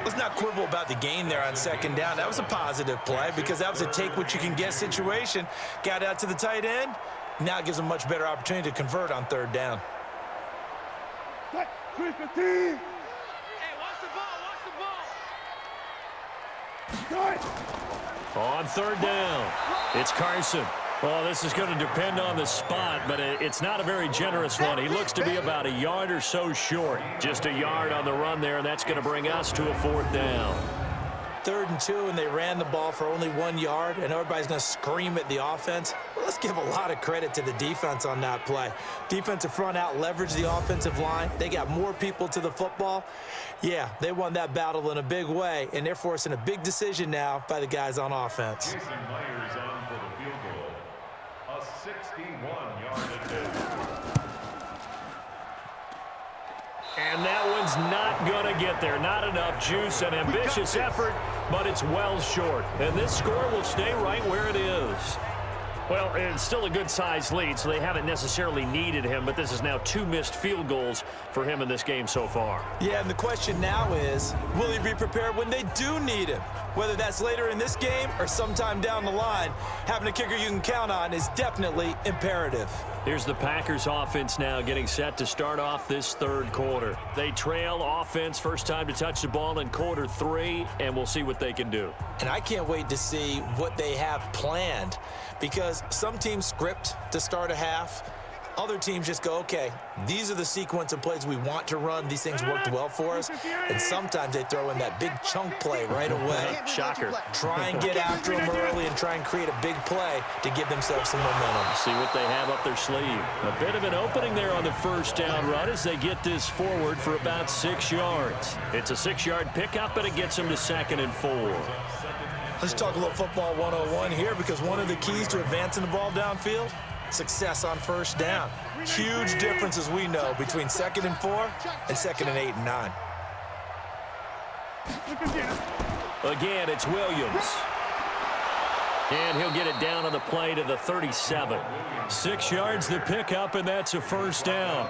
Let's not quibble about the gain there on 2nd down. That was a positive play because that was a take-what-you-can-get situation. Got out to the tight end. Now it gives them a much better opportunity to convert on 3rd down. Hey, watch the ball, On 3rd down, it's Carson. Well, this is going to depend on the spot, but it's not a very generous one. He looks to be about a yard or so short. Just a yard on the run there, and that's going to bring us to a 4th down. 3rd and 2, and they ran the ball for only 1 yard, and everybody's going to scream at the offense. Well, let's give a lot of credit to the defense on that play. Defensive front out leveraged the offensive line. They got more people to the football. Yeah, they won that battle in a big way, and they're forcing a big decision now by the guys on offense. Jason Myers on for the field goal. A 61-yard attempt. And that one's not going to get there. Not enough juice, an ambitious effort, but it's well short. And this score will stay right where it is. Well, it's still a good-sized lead, so they haven't necessarily needed him, but this is now 2 missed field goals for him in this game so far. Yeah, and the question now is, will he be prepared when they do need him? Whether that's later in this game or sometime down the line, having a kicker you can count on is definitely imperative. Here's the Packers offense now getting set to start off this 3rd quarter. They trail offense, first time to touch the ball in quarter 3, and we'll see what they can do. And I can't wait to see what they have planned, because some teams script to start a half. Other teams just go, okay, these are the sequence of plays we want to run. These things worked well for us. And sometimes they throw in that big chunk play right away. Shocker. Try and get after them early and try and create a big play to give themselves some momentum. See what they have up their sleeve. A bit of an opening there on the 1st down run as they get this forward for about 6 yards. It's a 6-yard pickup, but it gets them to 2nd and 4. Let's talk a little football 101 here, because one of the keys to advancing the ball downfield, success on 1st down. Huge difference, as we know, between 2nd and 4 and 2nd and 8 and 9. Again, it's Williams. And he'll get it down on the play to the 37. 6 yards the pickup, and that's a 1st down.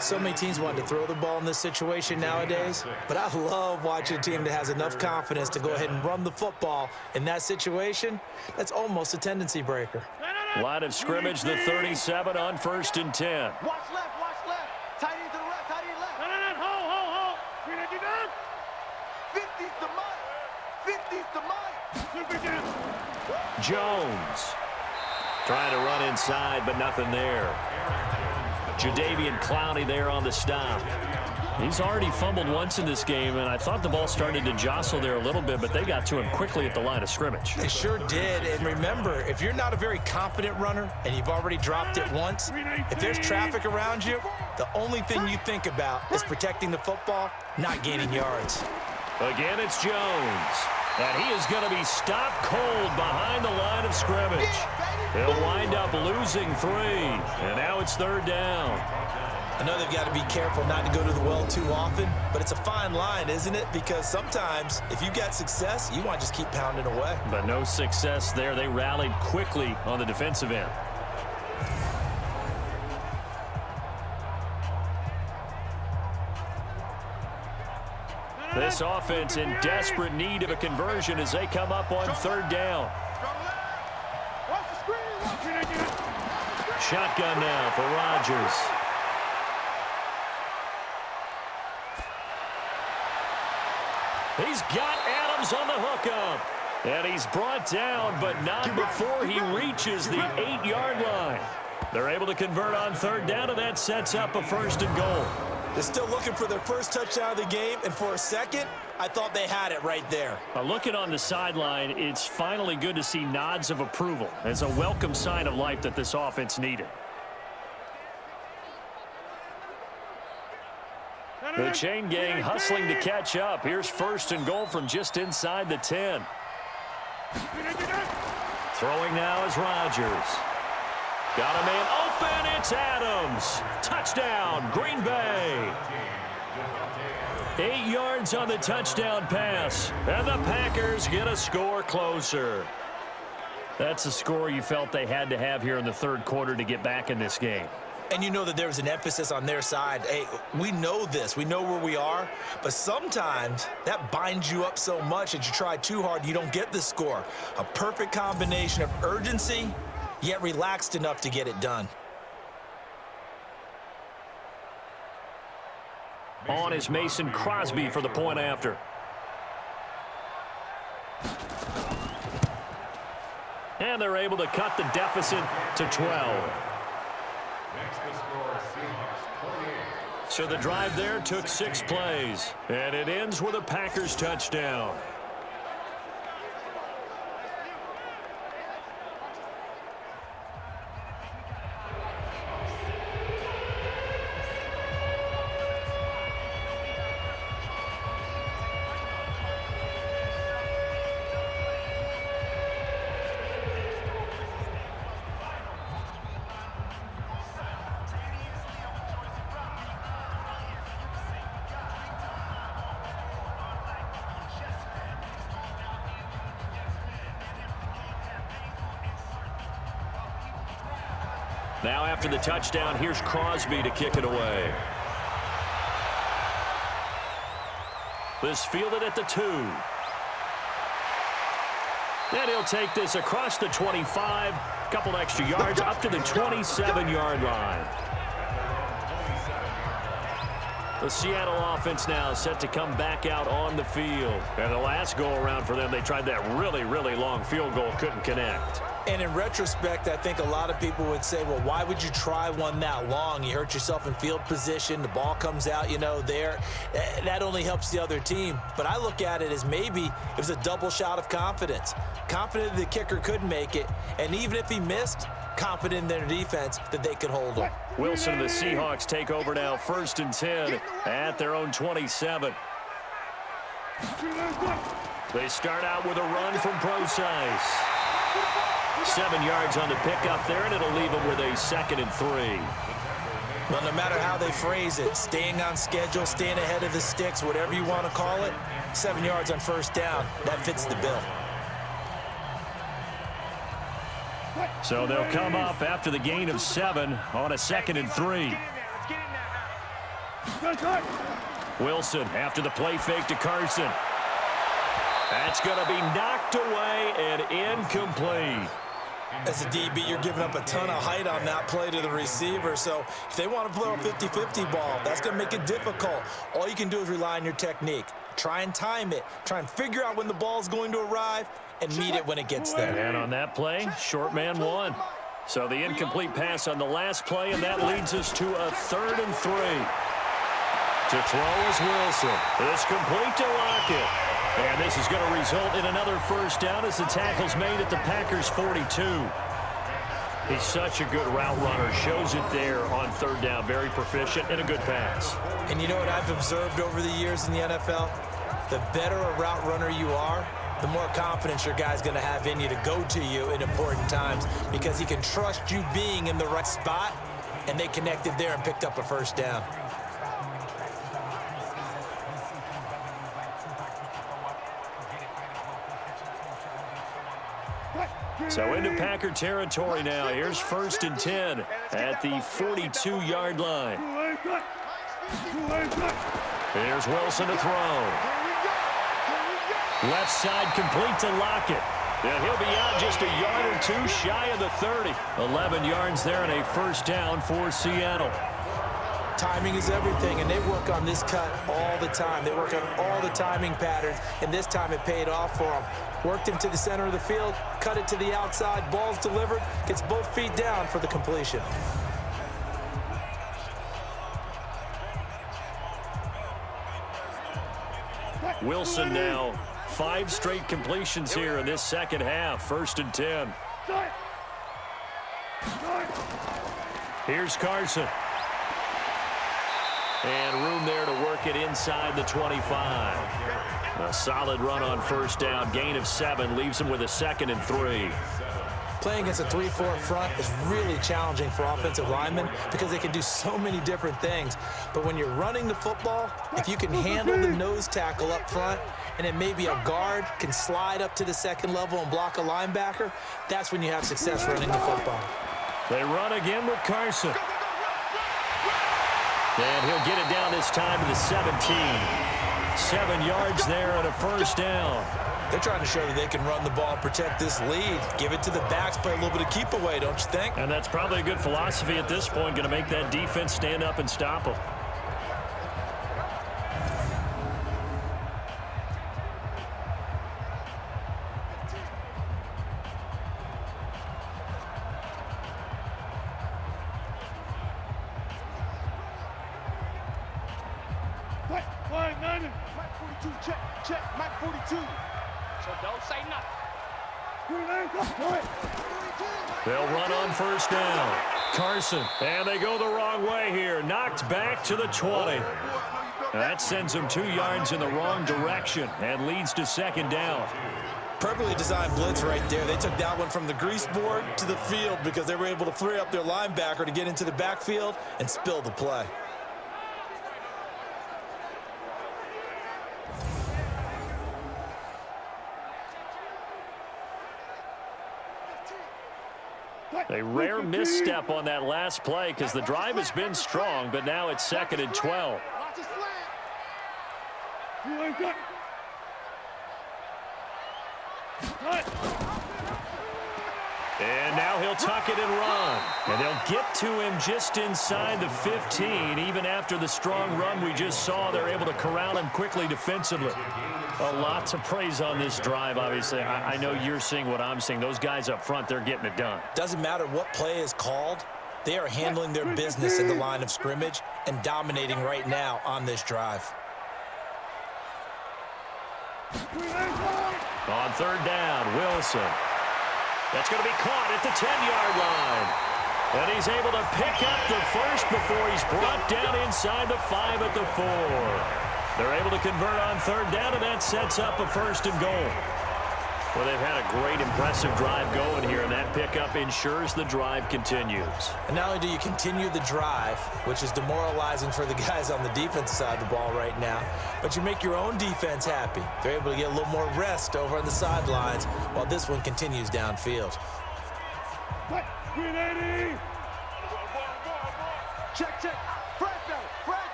So many teams want to throw the ball in this situation nowadays, but I love watching a team that has enough confidence to go ahead and run the football in that situation. That's almost a tendency breaker. Line of scrimmage, the 37 on 1st and 10. Watch left, watch left. Tight end to the left, tight end left. Hold. 50's the mic. 50's the mic. Jones trying to run inside, but nothing there. Jadeveon Clowney there on the stop. He's already fumbled once in this game, and I thought the ball started to jostle there a little bit, but they got to him quickly at the line of scrimmage. They sure did. And remember, if you're not a very confident runner and you've already dropped it once, if there's traffic around you, the only thing you think about is protecting the football, not gaining yards. Again, it's Jones. And he is going to be stopped cold behind the line of scrimmage. He'll wind up losing 3. And now it's 3rd down. I know they've got to be careful not to go to the well too often, but it's a fine line, isn't it? Because sometimes if you got success, you want to just keep pounding away. But no success there. They rallied quickly on the defensive end. This offense in desperate need of a conversion as they come up on 3rd down. Shotgun now for Rodgers. He's got Adams on the hookup. And he's brought down, but not before he reaches the 8-yard line. They're able to convert on 3rd down, and that sets up a 1st and goal. They're still looking for their first touchdown of the game, and for a second, I thought they had it right there. Looking on the sideline, it's finally good to see nods of approval. It's a welcome sign of life that this offense needed. The chain gang hustling to catch up. Here's 1st and goal from just inside the 10. Throwing now is Rodgers. Got a man open. It's Adams. Touchdown, Green Bay. 8 yards on the touchdown pass. And the Packers get a score closer. That's a score you felt they had to have here in the 3rd quarter to get back in this game. And you know that there's an emphasis on their side. Hey, we know this. We know where we are. But sometimes that binds you up so much that you try too hard, you don't get the score. A perfect combination of urgency, yet relaxed enough to get it done. On is Mason Crosby for the point after. And they're able to cut the deficit to 12. So the drive there took 6 plays. And it ends with a Packers touchdown. Now after the touchdown, here's Crosby to kick it away. This fielded at the 2. And he'll take this across the 25. Couple extra yards up to the 27-yard line. The Seattle offense now set to come back out on the field. And the last go-around for them, they tried that really, really long field goal, couldn't connect. And in retrospect, I think a lot of people would say, well, why would you try one that long? You hurt yourself in field position. The ball comes out, you know, there. That only helps the other team. But I look at it as maybe it was a double shot of confidence. Confident the kicker could make it. And even if he missed, confident in their defense that they could hold him. Wilson and the Seahawks take over now, 1st and 10 at their own 27. They start out with a run from Procise. 7 yards on the pickup there, and it'll leave them with a 2nd and 3. Well, no matter how they phrase it, staying on schedule, staying ahead of the sticks, whatever you want to call it, 7 yards on 1st down, that fits the bill. So they'll come up after the gain of 7 on a 2nd and 3. Wilson after the play fake to Carson. That's going to be knocked away and incomplete. As a DB, you're giving up a ton of height on that play to the receiver. So if they want to play a 50-50 ball, that's going to make it difficult. All you can do is rely on your technique. Try and time it. Try and figure out when the ball's going to arrive and meet it when it gets there. And on that play, short man won. So the incomplete pass on the last play, and that leads us to a 3rd and 3. To throw is Wilson. It's complete to Lockett. And this is going to result in another first down as the tackle's made at the Packers' 42. He's such a good route runner. Shows it there on 3rd down. Very proficient and a good pass. And you know what I've observed over the years in the NFL? The better a route runner you are, the more confidence your guy's going to have in you to go to you in important times because he can trust you being in the right spot, and they connected there and picked up a first down. So into Packer territory now. Here's 1st and 10 at the 42-yard line. Here's Wilson to throw. Left side complete to Lockett. And he'll be out just a yard or two shy of the 30. 11 yards there and a first down for Seattle. Timing is everything, and they work on this cut all the time. They work on all the timing patterns, and this time it paid off for them. Worked him to the center of the field, cut it to the outside, ball's delivered, gets both feet down for the completion. Wilson now 5 straight completions here in this second half. 1st and 10. Here's Carson. And room there to work it inside the 25. A solid run on first down. Gain of 7 leaves him with a 2nd and 3. Playing against a 3-4 front is really challenging for offensive linemen because they can do so many different things. But when you're running the football, if you can handle the nose tackle up front, and then maybe a guard can slide up to the 2nd level and block a linebacker, that's when you have success running the football. They run again with Carson. And he'll get it down this time to the 17. 7 yards there and a first down. They're trying to show that they can run the ball and protect this lead. Give it to the backs, play a little bit of keep away, don't you think? And that's probably a good philosophy at this point, going to make that defense stand up and stop them. They'll run on first down. Carson, and they go the wrong way here. Knocked back to the 20. That sends them 2 yards in the wrong direction and leads to 2nd down. Perfectly designed blitz right there. They took that one from the grease board to the field because they were able to free up their linebacker to get into the backfield and spill the play. A rare misstep on that last play because the drive has been strong, but now it's 2nd and 12. And now he'll tuck it and run. And they'll get to him just inside the 15. Even after the strong run we just saw, they're able to corral him quickly defensively. A lot to praise on this drive, obviously. I know you're seeing what I'm seeing. Those guys up front, they're getting it done. Doesn't matter what play is called. They are handling their business at the line of scrimmage and dominating right now on this drive. On 3rd down, Wilson. That's going to be caught at the 10-yard line. And he's able to pick up the first before he's brought down inside the 5 at the 4. They're able to convert on 3rd down, and that sets up a 1st and goal. Well, they've had a great, impressive drive going here, and that pickup ensures the drive continues. And not only do you continue the drive, which is demoralizing for the guys on the defensive side of the ball right now, but you make your own defense happy. They're able to get a little more rest over on the sidelines while this one continues downfield. Check.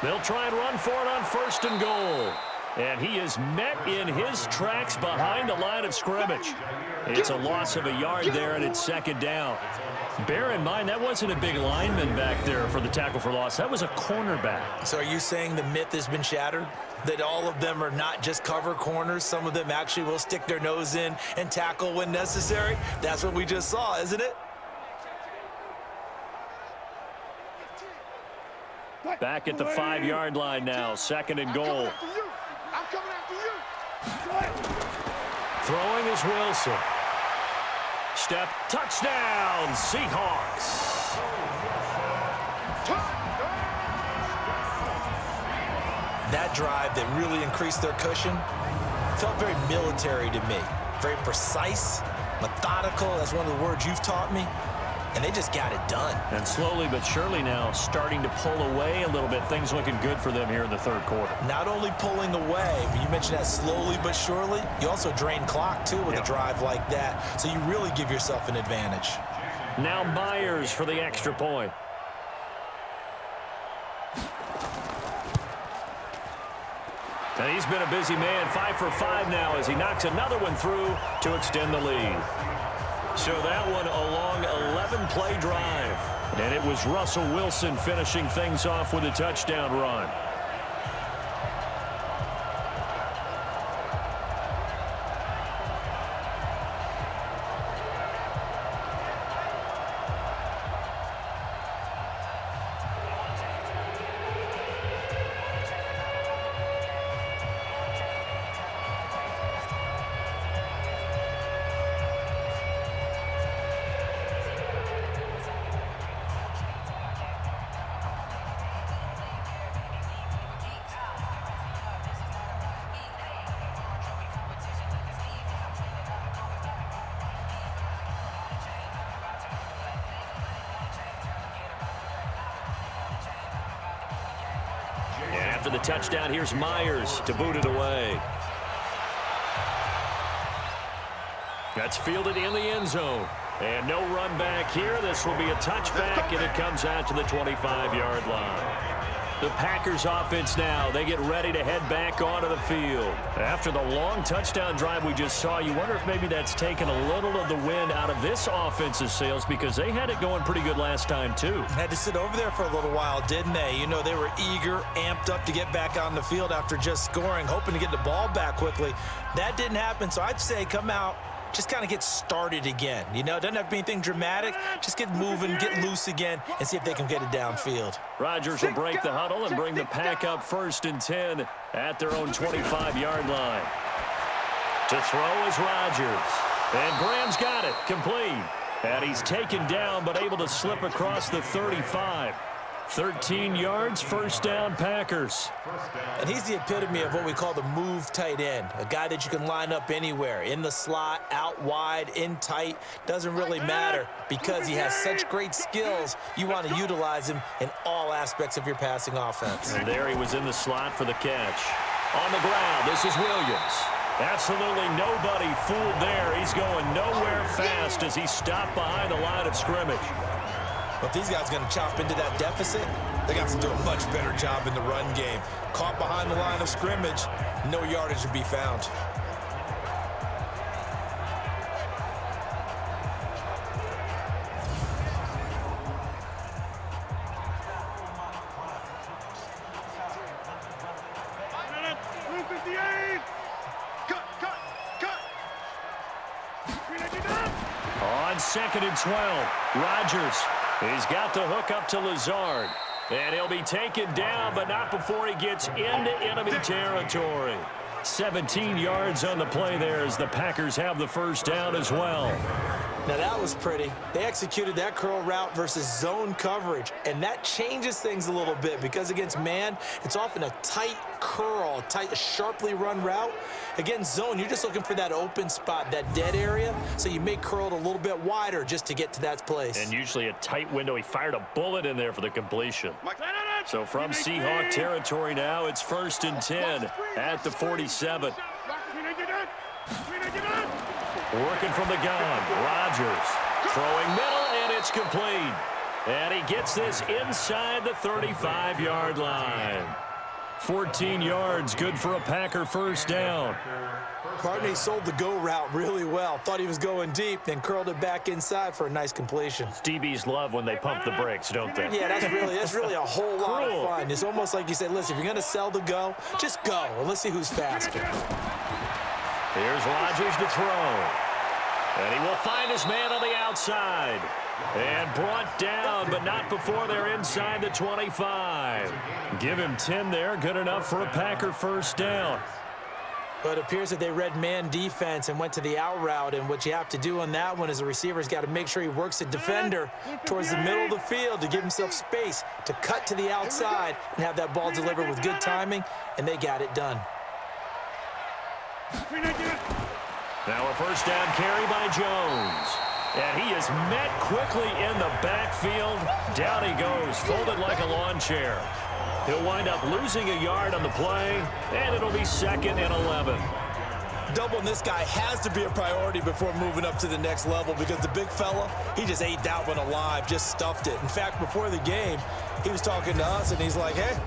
They'll try and run for it on 1st and goal. And he is met in his tracks behind the line of scrimmage. It's a loss of a yard there, and it's second down. Bear in mind, that wasn't a big lineman back there for the tackle for loss. That was a cornerback. So are you saying the myth has been shattered? That all of them are not just cover corners? Some of them actually will stick their nose in and tackle when necessary? That's what we just saw, isn't it? Back at the 5-yard line now, second and goal. I'm coming after you. Throwing is Wilson. Step, touchdown, Seahawks. That drive that really increased their cushion felt very military to me. Very precise, methodical. That's one of the words you've taught me. And they just got it done. And slowly but surely now starting to pull away a little bit. Things looking good for them here in the third quarter. Not only pulling away, but you mentioned that slowly but surely. You also drain clock, too, with a drive like that. So you really give yourself an advantage. Now Myers for the extra point. And he's been a busy man, 5 for 5 now as he knocks another one through to extend the lead. So that one a long 11-play drive. And it was Russell Wilson finishing things off with a touchdown run. After the touchdown, here's Myers to boot it away. That's fielded in the end zone. And no run back here. This will be a touchback, and it comes out to the 25-yard line. The Packers offense now, they get ready to head back onto the field. After the long touchdown drive we just saw, you wonder if maybe that's taken a little of the wind out of this offense's sails because they had it going pretty good last time too. Had to sit over there for a little while, didn't they? You know, they were eager, amped up to get back on the field after just scoring, hoping to get the ball back quickly. That didn't happen, so I'd say come out, just kind of get started again. You know, it doesn't have to be anything dramatic. Just get moving, get loose again, and see if they can get it downfield. Rodgers will break the huddle and bring the Pack up 1st and 10 at their own 25-yard line. To throw is Rodgers. And Graham's got it, complete. And he's taken down, but able to slip across the 35. 13 yards, first down, Packers. And he's the epitome of what we call the move tight end, a guy that you can line up anywhere, in the slot, out wide, in tight, doesn't really matter because he has such great skills. You want to utilize him in all aspects of your passing offense. And there he was in the slot for the catch. On the ground, this is Williams. Absolutely nobody fooled there. He's going nowhere fast as he stopped behind the line of scrimmage. But if these guys are going to chop into that deficit, they got to do a much better job in the run game. Caught behind the line of scrimmage, no yardage to be found. On 2nd and 12, Rodgers. He's got the hook up to Lazard. And he'll be taken down, but not before he gets into enemy territory. 17 yards on the play there as the Packers have the first down as well. Now that was pretty. They executed that curl route versus zone coverage, and that changes things a little bit because against man, it's often a tight curl, tight, sharply run route. Against zone, you're just looking for that open spot, that dead area, so you may curl it a little bit wider just to get to that place. And usually a tight window. He fired a bullet in there for the completion. So from Seahawk territory now, it's 1st and 10 at the 47. Working from the gun, Rodgers throwing middle, and it's complete. And he gets this inside the 35-yard line. 14 yards, good for a Packer first down. Barney sold the go route really well. Thought he was going deep, then curled it back inside for a nice completion. DBs love when they pump the brakes, don't they? Yeah, that's really a whole lot of fun. It's almost like you said, listen, if you're going to sell the go, just go, and let's see who's faster. Here's Rodgers to throw. And he will find his man on the outside. And brought down, but not before they're inside the 25. Give him 10 there, good enough for a Packer first down. But it appears that they read man defense and went to the out route, and what you have to do on that one is the receiver's got to make sure he works the defender towards the middle of the field to give himself space to cut to the outside and have that ball delivered with good timing, and they got it done. Now a first down carry by Jones. And he is met quickly in the backfield. Down he goes, folded like a lawn chair. He'll wind up losing a yard on the play, and it'll be 2nd and 11. Doubling this guy has to be a priority before moving up to the next level because the big fella, he just ate that one alive, just stuffed it. In fact, before the game, he was talking to us, and he's like, hey,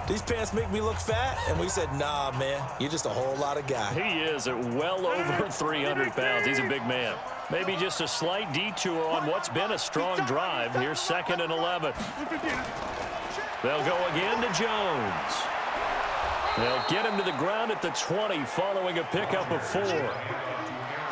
these pants make me look fat? And we said, nah, man, you're just a whole lot of guy. He is at well over 300 pounds. He's a big man. Maybe just a slight detour on what's been a strong drive. Here's 2nd and 11. They'll go again to Jones. They'll get him to the ground at the 20 following a pickup of 4.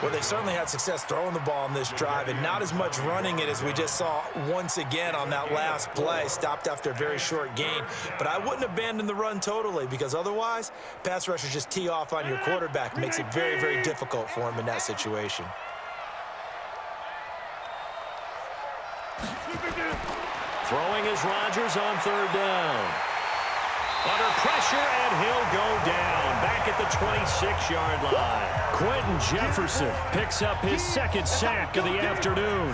Well, they certainly had success throwing the ball on this drive and not as much running it as we just saw once again on that last play. Stopped after a very short gain. But I wouldn't abandon the run totally because otherwise, pass rushers just tee off on your quarterback. Makes it very, very difficult for him in that situation. Throwing is Rodgers on 3rd down. Under pressure, and he'll go down back at the 26-yard line. Quentin Jefferson picks up his 2nd sack of the afternoon.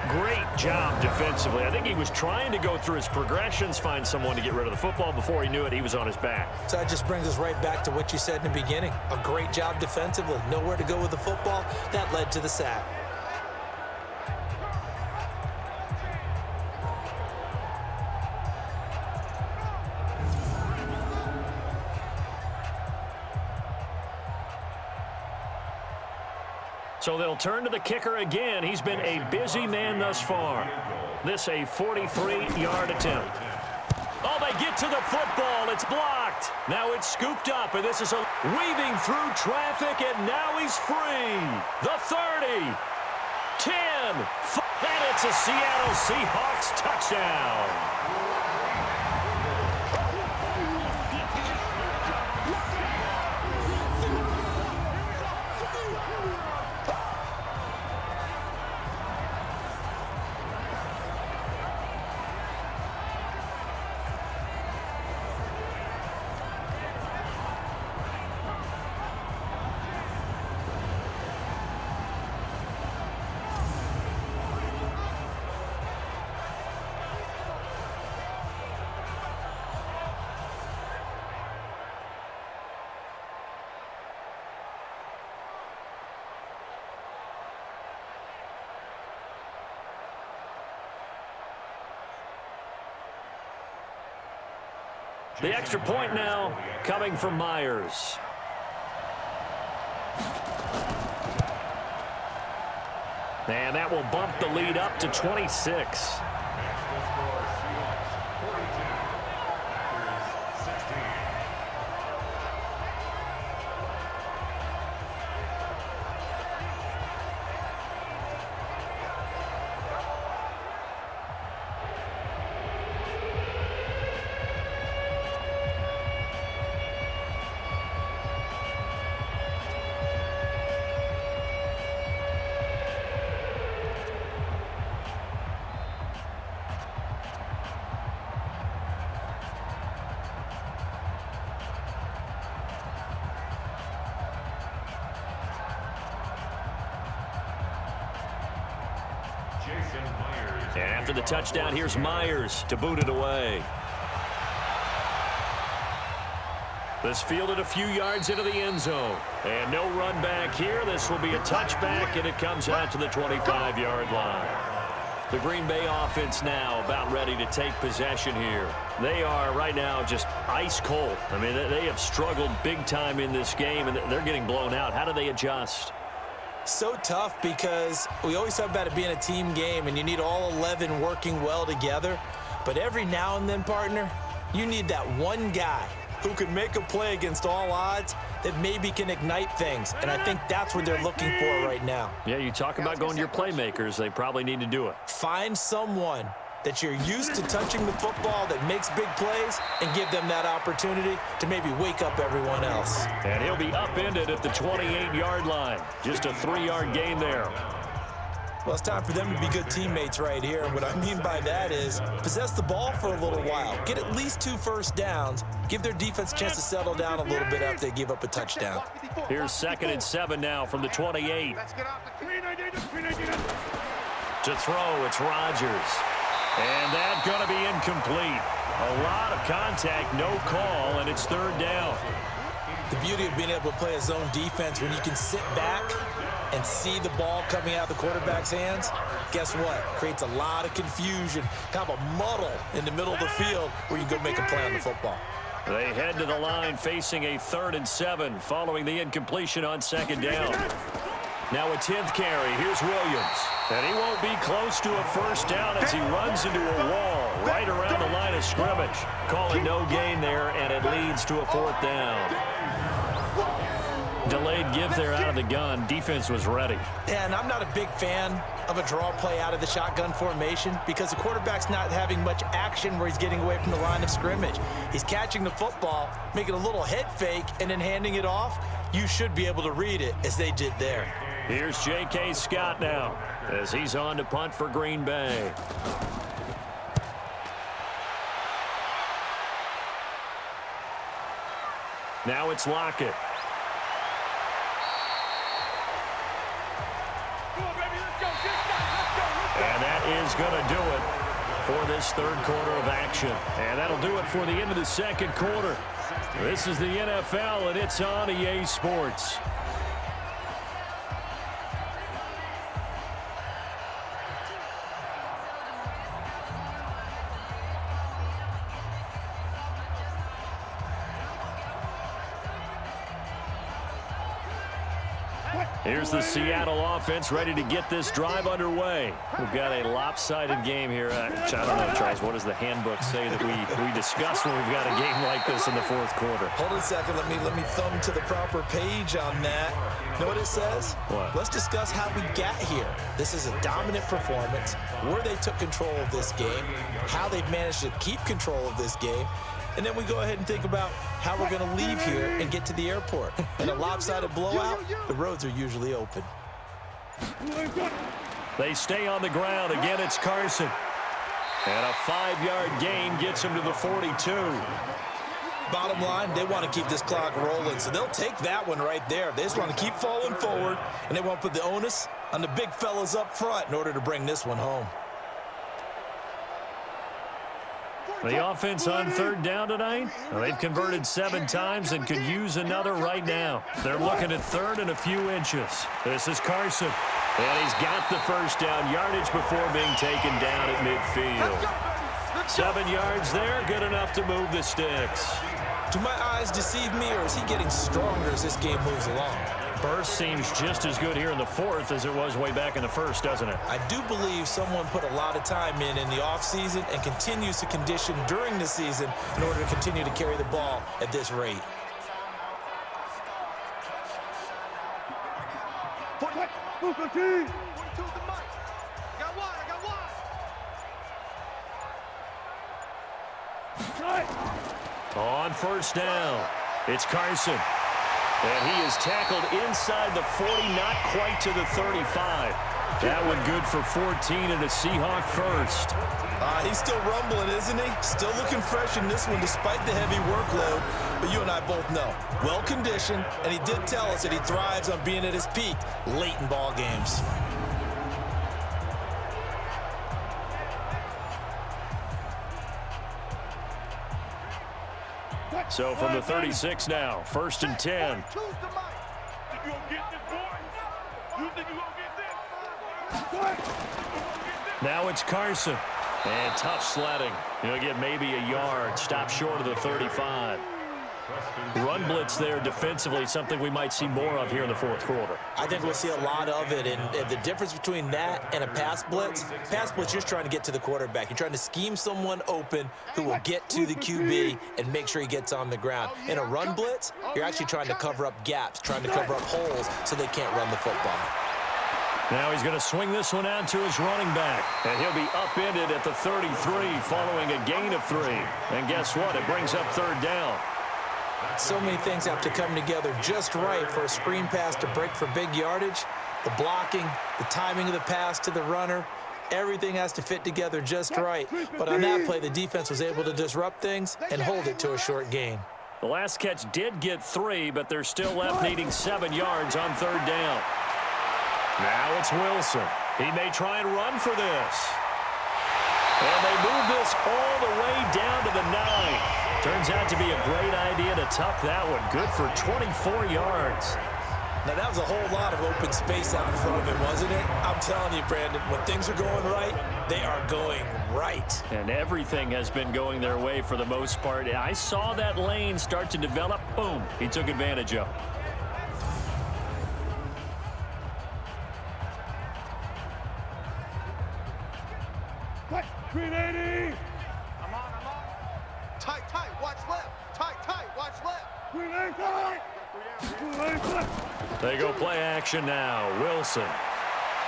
Great job defensively. I think he was trying to go through his progressions, find someone to get rid of the football. Before he knew it, he was on his back. So that just brings us right back to what you said in the beginning. A great job defensively. Nowhere to go with the football. That led to the sack. So they'll turn to the kicker again. He's been a busy man thus far. This a 43-yard attempt. Oh, they get to the football. It's blocked. Now it's scooped up, and this is a weaving through traffic, and now he's free. The 30, 10, and it's a Seattle Seahawks touchdown. The extra point now coming from Myers. And that will bump the lead up to 26. And after the touchdown, here's Myers to boot it away. This fielded a few yards into the end zone. And no run back here. This will be a touchback, and it comes out to the 25-yard line. The Green Bay offense now about ready to take possession here. They are right now just ice cold. I mean, they have struggled big time in this game, and they're getting blown out. How do they adjust? So tough because we always talk about it being a team game, and you need all 11 working well together. But every now and then, partner, you need that one guy who can make a play against all odds that maybe can ignite things. And I think that's what they're looking for right now. Yeah, you talk about going to your playmakers. They probably need to do it. Find someone that you're used to touching the football that makes big plays and give them that opportunity to maybe wake up everyone else. And he'll be upended at the 28-yard line. Just a 3-yard gain there. Well, it's time for them to be good teammates right here. And what I mean by that is possess the ball for a little while. Get at least 2 first downs. Give their defense a chance to settle down a little bit after they give up a touchdown. Here's 2nd and 7 now from the 28. To throw, it's Rodgers. And that's going to be incomplete. A lot of contact, no call, and it's 3rd down. The beauty of being able to play a zone defense when you can sit back and see the ball coming out of the quarterback's hands, guess what? Creates a lot of confusion, kind of a muddle in the middle of the field where you can go make a play on the football. They head to the line facing a 3rd and 7 following the incompletion on 2nd down. Now a 10th carry. Here's Williams. And he won't be close to a first down as he runs into a wall right around the line of scrimmage. Call it no gain there, and it leads to a 4th down. Delayed give there out of the gun. Defense was ready. And I'm not a big fan of a draw play out of the shotgun formation because the quarterback's not having much action where he's getting away from the line of scrimmage. He's catching the football, making a little head fake, and then handing it off. You should be able to read it as they did there. Here's J.K. Scott now as he's on to punt for Green Bay. Now it's Lockett. And that is going to do it for this 3rd quarter of action. And that'll do it for the end of the 2nd quarter. This is the NFL, and it's on EA Sports. Here's the Seattle offense ready to get this drive underway. We've got a lopsided game here. I don't know, Charles, what does the handbook say that we discuss when we've got a game like this in the 4th quarter? Hold on a second. Let me thumb to the proper page on that. Know what it says? What? Let's discuss how we got here. This is a dominant performance, where they took control of this game, how they've managed to keep control of this game, and then we go ahead and think about how we're going to leave here and get to the airport. In a lopsided blowout, the roads are usually open. They stay on the ground. Again, it's Carson. And a 5-yard gain gets him to the 42. Bottom line, they want to keep this clock rolling, so they'll take that one right there. They just want to keep falling forward, and they want to put the onus on the big fellas up front in order to bring this one home. The offense on 3rd down tonight, well, they've converted 7 times and could use another right now. They're looking at 3rd and a few inches. This is Carson, and he's got the first down yardage before being taken down at midfield. 7 yards there, good enough to move the sticks. Do my eyes deceive me, or is he getting stronger as this game moves along? Burst seems just as good here in the 4th as it was way back in the 1st, doesn't it? I do believe someone put a lot of time in the offseason and continues to condition during the season in order to continue to carry the ball at this rate. On 1st down, it's Carson. And he is tackled inside the 40, not quite to the 35. That one good for 14 and a Seahawk first. He's still rumbling, isn't he? Still looking fresh in this one despite the heavy workload. But you and I both know, well-conditioned, and he did tell us that he thrives on being at his peak late in ball games. So from the 36 now, 1st and 10. Now it's Carson. And tough sledding. He'll get maybe a yard. Stop short of the 35. Run blitz there defensively, something we might see more of here in the fourth quarter. I think we'll see a lot of it, and the difference between that and a pass blitz, you're just trying to get to the quarterback. You're trying to scheme someone open who will get to the QB and make sure he gets on the ground. In a run blitz, you're actually trying to cover up gaps, trying to cover up holes so they can't run the football. Now he's going to swing this one out to his running back, and he'll be upended at the 33 following a gain of 3. And guess what? It brings up third down. So many things have to come together just right for a screen pass to break for big yardage. The blocking, the timing of the pass to the runner, everything has to fit together just right. But on that play, the defense was able to disrupt things and hold it to a short gain. The last catch did get 3, but they're still left needing 7 yards on third down. Now it's Wilson. He may try and run for this. And they move this all the way down to the 9. Turns out to be a great idea to tuck that one. Good for 24 yards. Now, that was a whole lot of open space out in front of him, wasn't it? I'm telling you, Brandon, when things are going right, they are going right. And everything has been going their way for the most part. I saw that lane start to develop. Boom. He took advantage of it. I'm on. Tight, watch left. Tight, watch left. They go play action now. Wilson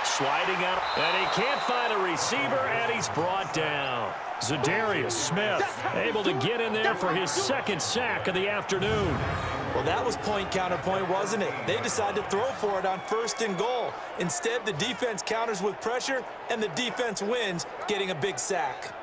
sliding out, and he can't find a receiver, and he's brought down. Zadarius Smith able to get in there for his second sack of the afternoon. Well, that was point counterpoint, wasn't it? They decided to throw for it on 1st and goal. Instead, the defense counters with pressure, and the defense wins, getting a big sack.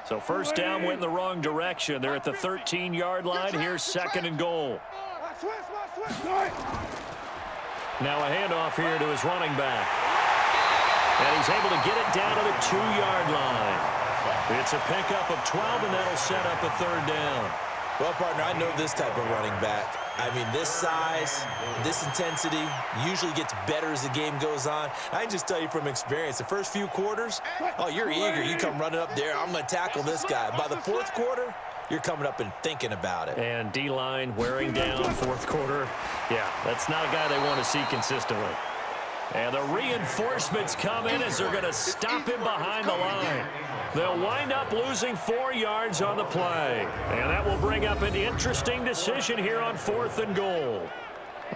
So first down went in the wrong direction. They're at the 13-yard line. Here's 2nd and goal. Now a handoff here to his running back. And he's able to get it down to the 2-yard line. It's a pickup of 12, and that'll set up a third down. Well, partner, I know this type of running back. I mean, this size, this intensity usually gets better as the game goes on. I can just tell you from experience, the first few quarters, oh, you're eager. You come running up there, I'm going to tackle this guy. By the 4th quarter, you're coming up and thinking about it. And D-line wearing down 4th quarter. Yeah, that's not a guy they want to see consistently. And the reinforcements come in as they're going to stop him behind the line. They'll wind up losing 4 yards on the play. And that will bring up an interesting decision here on 4th and goal.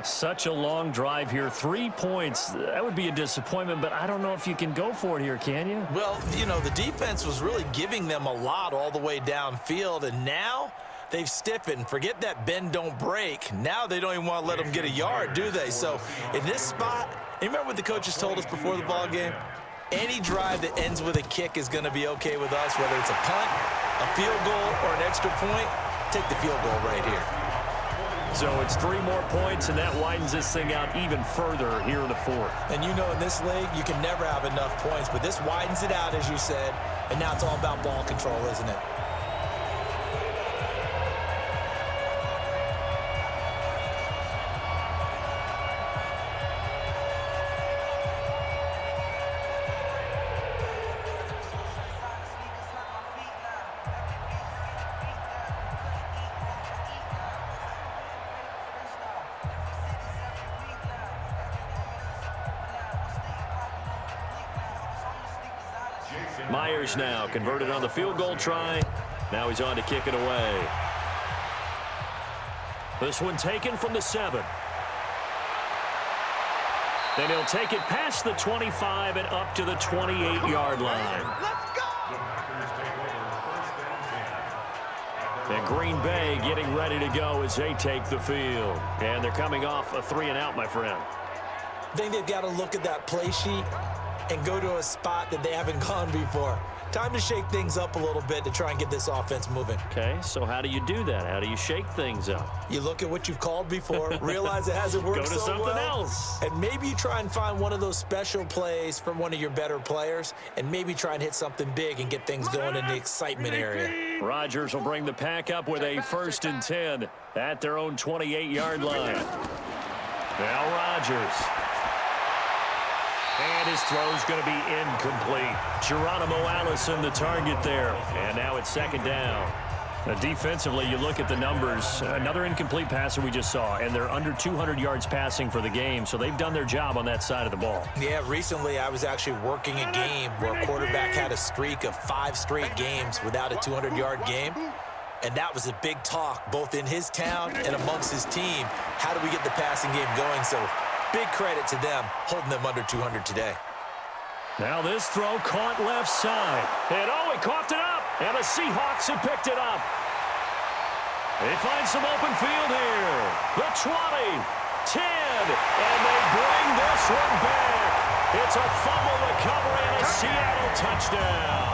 Such a long drive here. 3 points. That would be a disappointment, but I don't know if you can go for it here, can you? Well, you know, the defense was really giving them a lot all the way downfield, and now they've stiffened. Forget that bend, don't break. Now they don't even want to let them get a yard, do they? So in this spot, you remember what the coaches told us before the ball game? Any drive that ends with a kick is going to be okay with us, whether it's a punt, a field goal, or an extra point. Take the field goal right here. So it's 3 more points, and that widens this thing out even further here in the 4th. And you know in this league, you can never have enough points, but this widens it out, as you said, and now it's all about ball control, isn't it? Myers now converted on the field goal try. Now he's on to kick it away. This one taken from the 7. Then he'll take it past the 25 and up to the 28-yard line. And Green Bay getting ready to go as they take the field. And they're coming off a 3-and-out, my friend. I think they've got to look at that play sheet and go to a spot that they haven't gone before. Time to shake things up a little bit to try and get this offense moving. Okay, so how do you do that? How do you shake things up? You look at what you've called before, realize it hasn't worked Go to so something well, else. and maybe you try and find one of those special plays from one of your better players, and maybe try and hit something big and get things going in the excitement area. Rodgers will bring the pack up with a 1st and 10 at their own 28-yard line. Now Rodgers. And his throw's going to be incomplete. Geronimo Allison the target there. And now it's 2nd down. Now defensively, you look at the numbers. Another incomplete passer we just saw, and they're under 200 yards passing for the game, so they've done their job on that side of the ball. Yeah, recently I was actually working a game where a quarterback had a streak of 5 straight games without a 200-yard game. And that was a big talk, both in his town and amongst his team. How do we get the passing game going? So big credit to them, holding them under 200 today. Now this throw caught left side. And he coughed it up. And the Seahawks have picked it up. They find some open field here. The 20, 10, and they bring this one back. It's a fumble recovery and a Seattle touchdown.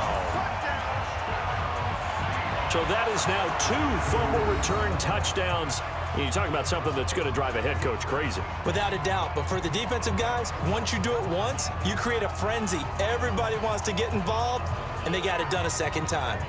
So that is now 2 fumble return touchdowns. You talk about something that's going to drive a head coach crazy. Without a doubt. But for the defensive guys, once you do it once, you create a frenzy. Everybody wants to get involved, and they got it done a second time.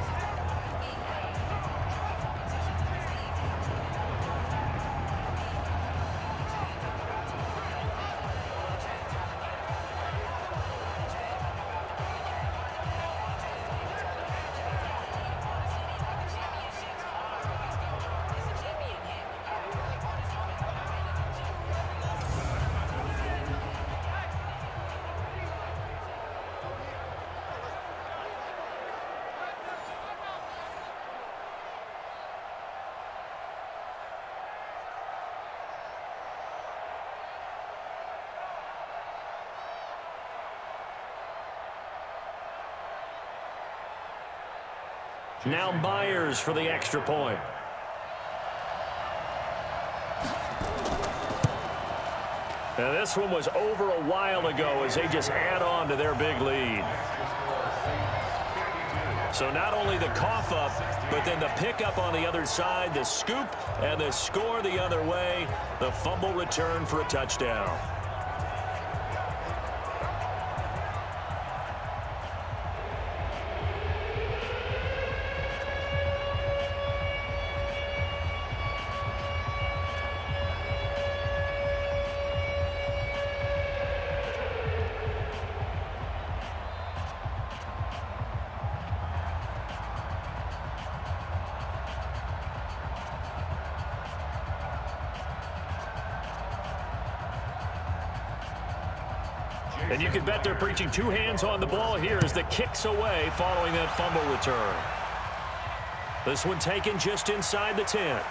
Now Myers for the extra point. Now this one was over a while ago as they just add on to their big lead. So not only the cough up, but then the pickup on the other side, the scoop, and the score the other way. The fumble return for a touchdown. And you can bet they're preaching 2 hands on the ball here as the kick's away following that fumble return. This one taken just inside the 10.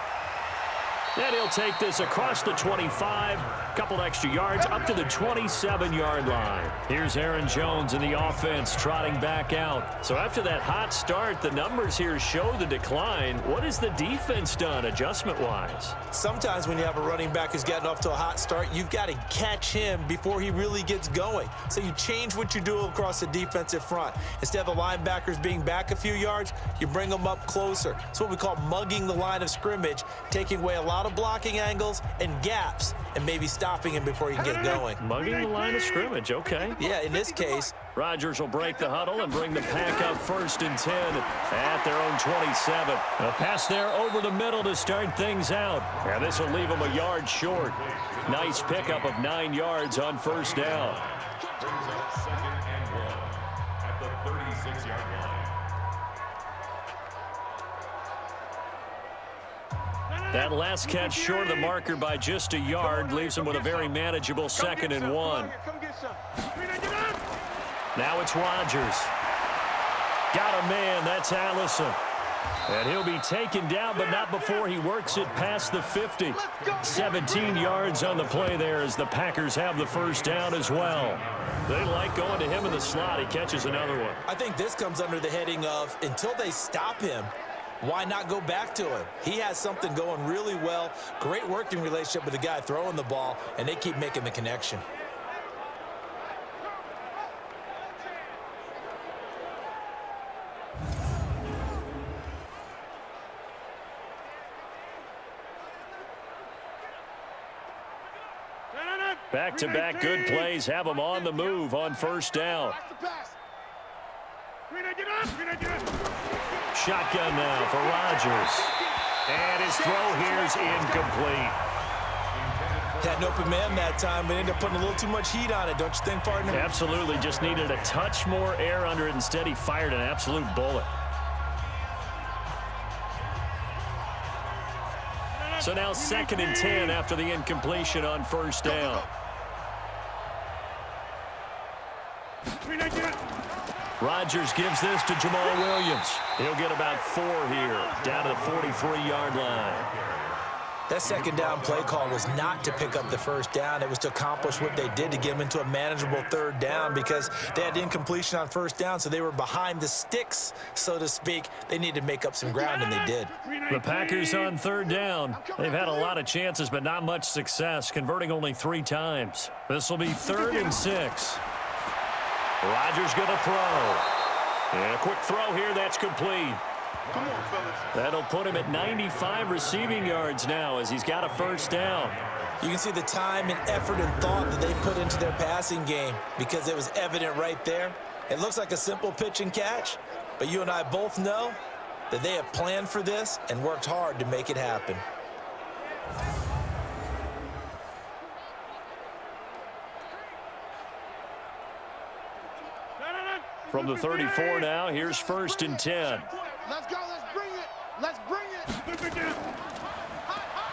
And he'll take this across the 25, couple extra yards up to the 27-yard line. Here's Aaron Jones in the offense trotting back out. So after that hot start, the numbers here show the decline. What has the defense done adjustment-wise? Sometimes when you have a running back who's gotten off to a hot start, you've got to catch him before he really gets going. So you change what you do across the defensive front. Instead of the linebackers being back a few yards, you bring them up closer. It's what we call mugging the line of scrimmage, taking away a lot of blocking angles and gaps, and maybe stopping him before he can get going. Mugging the line of scrimmage, okay. Yeah, in this case. Rodgers will break the huddle and bring the pack up 1st and 10 at their own 27. A pass there over the middle to start things out. And this will leave them a yard short. Nice pickup of 9 yards on 1st down. Brings up 2nd and 1 at the 36-yard line. That last catch short of the marker by just a yard leaves him with a very manageable 2nd and 1. Now it's Rodgers. Got a man, that's Allison. And he'll be taken down, but not before he works it past the 50. 17 yards on the play there as the Packers have the 1st down as well. They like going to him in the slot. He catches another one. I think this comes under the heading of until they stop him, why not go back to him? He has something going really well. Great working relationship with the guy throwing the ball, and they keep making the connection. Back-to-back good plays have them on the move on first down. Shotgun now for Rodgers. And his throw here is incomplete. Had an open man that time, but ended up putting a little too much heat on it, don't you think, partner? Absolutely. Just needed a touch more air under it. Instead, he fired an absolute bullet. So now 2nd and 10 after the incompletion on first down. Rodgers gives this to Jamal Williams. He'll get about 4 here, down to the 43-yard line. That second down play call was not to pick up the first down. It was to accomplish what they did to get them into a manageable 3rd down because they had incompletion on first down, so they were behind the sticks, so to speak. They needed to make up some ground, and they did. The Packers on 3rd down. They've had a lot of chances, but not much success, converting only 3 times. This will be 3rd and 6. Rodgers going to throw. And a quick throw here, that's complete. Come on, fellas. That'll put him at 95 receiving yards now as he's got a first down. You can see the time and effort and thought that they put into their passing game because it was evident right there. It looks like a simple pitch and catch, but you and I both know that they have planned for this and worked hard to make it happen. From the 34 now, here's 1st and 10. Let's go. Let's bring it. Let's bring it.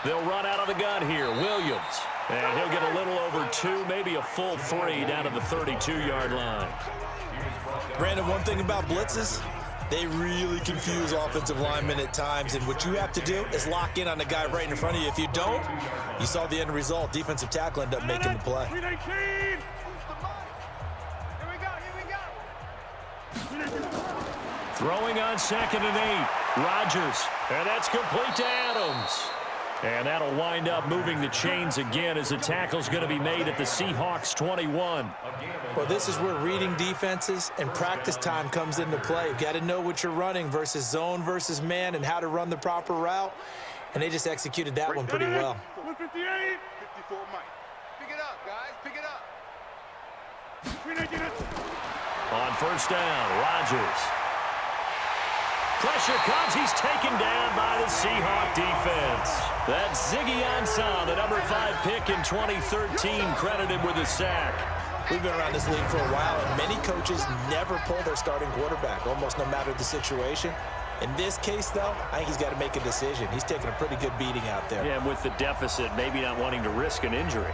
They'll run out of the gun here. Williams. And he'll get a little over 2, maybe a full 3 down to the 32-yard line. Brandon, one thing about blitzes, they really confuse offensive linemen at times, and what you have to do is lock in on the guy right in front of you. If you don't, you saw the end result. Defensive tackle ended up making the play. Throwing on 2nd and 8. Rodgers. And that's complete to Adams. And that'll wind up moving the chains again as the tackle's going to be made at the Seahawks 21. Well, this is where reading defenses and practice time comes into play. You've got to know what you're running versus zone versus man and how to run the proper route. And they just executed that one pretty well. 54 Mike. Pick it up, guys. Pick it up. On first down, Rodgers. Pressure comes. He's taken down by the Seahawk defense. That's Ziggy Ansah, the number 5 pick in 2013, credited with a sack. We've been around this league for a while, and many coaches never pull their starting quarterback, almost no matter the situation. In this case, though, I think he's got to make a decision. He's taking a pretty good beating out there. Yeah, and with the deficit, maybe not wanting to risk an injury.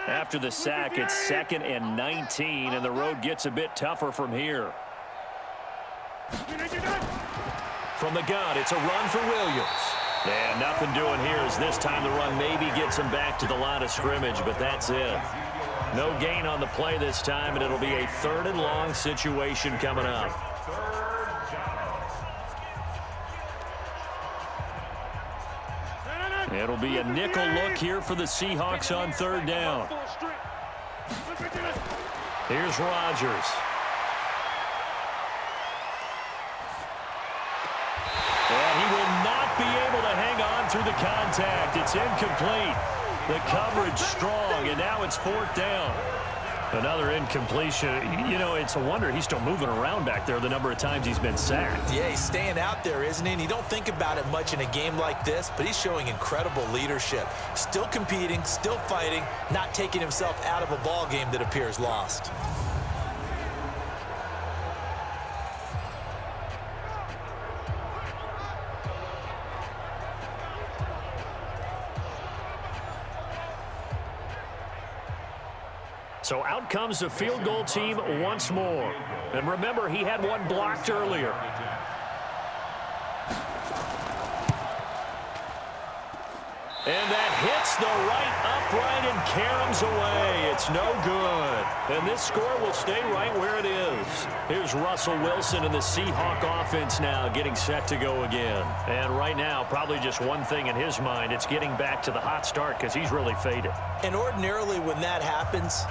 After the sack, it's 2nd and 19, and the road gets a bit tougher from here. From the gun, it's a run for Williams. And nothing doing here as this time the run maybe gets him back to the line of scrimmage, but that's it. No gain on the play this time, and it'll be a 3rd and long situation coming up. It'll be a nickel look here for the Seahawks on 3rd down. Here's Rodgers. And he will not be able to hang on through the contact. It's incomplete. The coverage strong, and now it's 4th down. Another incompletion. You know, it's a wonder he's still moving around back there the number of times he's been sacked. Yeah, he's staying out there, isn't he? And you don't think about it much in a game like this, but he's showing incredible leadership. Still competing, still fighting, not taking himself out of a ball game that appears lost. So out comes the field goal team once more. And remember, he had one blocked earlier. And that hits the right upright and caroms away. It's no good. And this score will stay right where it is. Here's Russell Wilson and the Seahawk offense now getting set to go again. And right now, probably just one thing in his mind. It's getting back to the hot start because he's really faded. And ordinarily when that happens,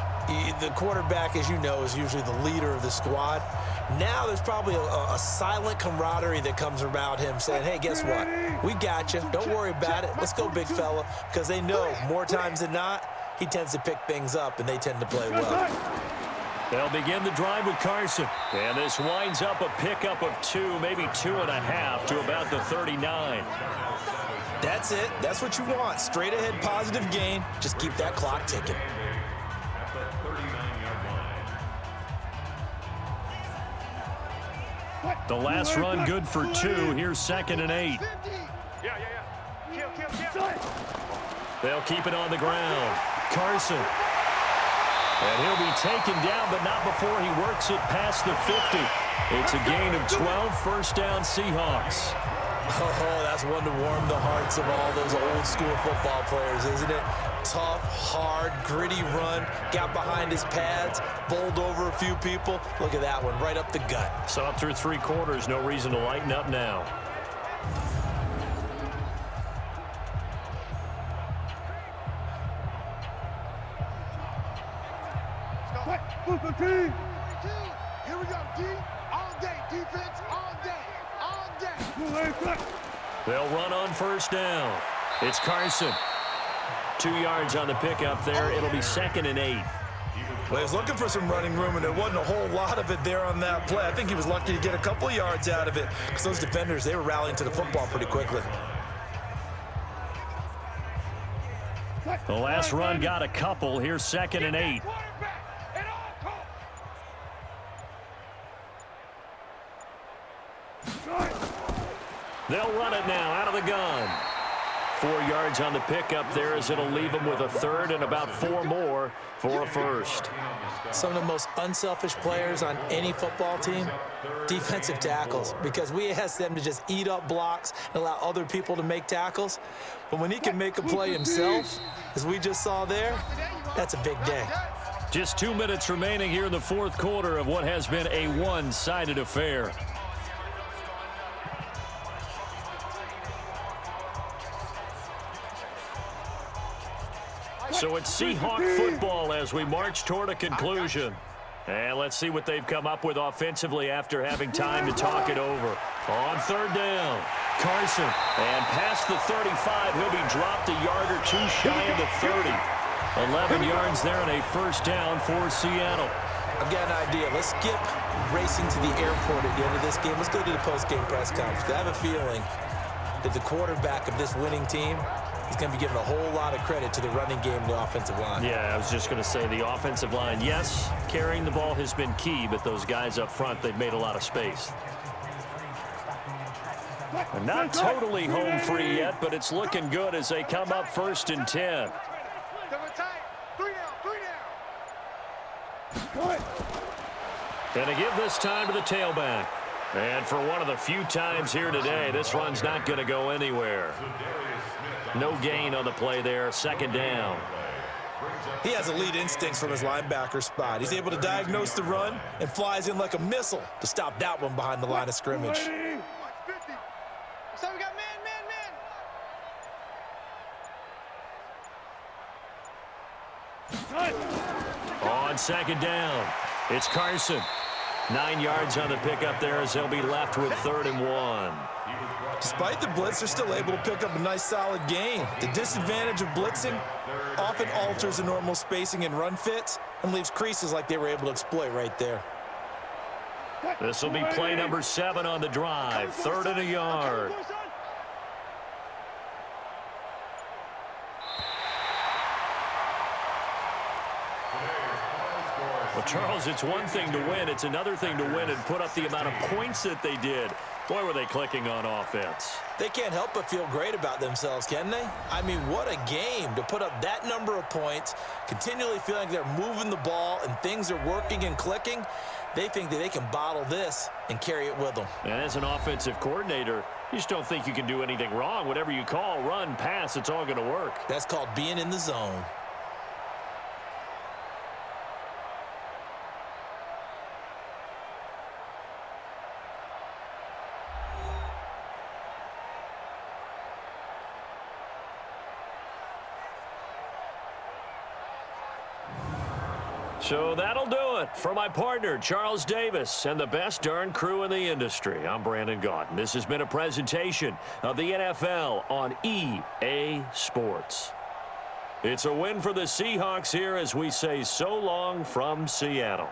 the quarterback, as you know, is usually the leader of the squad. Now there's probably a silent camaraderie that comes around him saying, hey, guess what? We got you. Don't worry about it. Let's go, big fella. Because they know more times than not, he tends to pick things up, and they tend to play well. They'll begin the drive with Carson. And this winds up a pickup of 2, maybe 2.5 to about the 39. That's it. That's what you want. Straight ahead positive gain. Just keep that clock ticking. The last run good for 2. Here's 2nd and 8. They'll keep it on the ground. Carson. And he'll be taken down, but not before he works it past the 50. It's a gain of 12, first down Seahawks. Oh, that's one to warm the hearts of all those old school football players, isn't it? Tough, hard, gritty run, got behind his pads, bowled over a few people. Look at that one, right up the gut. So up through 3 quarters, no reason to lighten up now. Here we go, D. All day, defense, all day, all day. They'll run on first down. It's Carson. 2 yards on the pickup there. It'll be 2nd and 8. Well, he was looking for some running room, and there wasn't a whole lot of it there on that play. I think he was lucky to get a couple of yards out of it because those defenders, they were rallying to the football pretty quickly. The last run got a couple. Here's 2nd and 8. They'll run it now out of the gun. 4 yards on the pickup there as it'll leave them with a 3rd and about 4 more for a first. Some of the most unselfish players on any football team, defensive tackles, because we ask them to just eat up blocks and allow other people to make tackles. But when he can make a play himself, as we just saw there, that's a big day. Just 2 minutes remaining here in the 4th quarter of what has been a one-sided affair. So it's Seahawk football as we march toward a conclusion. And let's see what they've come up with offensively after having time to talk it over. On 3rd down, Carson. And past the 35, he'll be dropped a yard or 2 shy of the 30. 11 yards there and a first down for Seattle. I've got an idea. Let's skip racing to the airport at the end of this game. Let's go to the post-game press conference. I have a feeling that the quarterback of this winning team is going to be given a whole lot of credit to the running game and the offensive line. Yeah, I was just going to say the offensive line, yes, carrying the ball has been key, but those guys up front, they've made a lot of space. And not totally home free yet, but it's looking good as they come up 1st and 10. Gonna give this time to the tailback. And for one of the few times here today, this run's not going to go anywhere. No gain on the play there, 2nd down. He has elite instincts from his linebacker spot. He's able to diagnose the run and flies in like a missile to stop that one behind the line of scrimmage. So we got man. On 2nd down, it's Carson. 9 yards on the pickup there as they'll be left with 3rd and 1. Despite the blitz, they're still able to pick up a nice solid gain. The disadvantage of blitzing often alters the normal spacing and run fits and leaves creases like they were able to exploit right there. This will be play number 7 on the drive. 3rd and a yard. Well, Charles, it's one thing to win. It's another thing to win and put up the amount of points that they did. Boy, were they clicking on offense. They can't help but feel great about themselves, can they? I mean, what a game to put up that number of points, continually feeling like they're moving the ball and things are working and clicking. They think that they can bottle this and carry it with them. And as an offensive coordinator, you just don't think you can do anything wrong. Whatever you call, run, pass, it's all going to work. That's called being in the zone. So that'll do it. For my partner, Charles Davis, and the best darn crew in the industry, I'm Brandon Gaudin. This has been a presentation of the NFL on EA Sports. It's a win for the Seahawks here as we say so long from Seattle.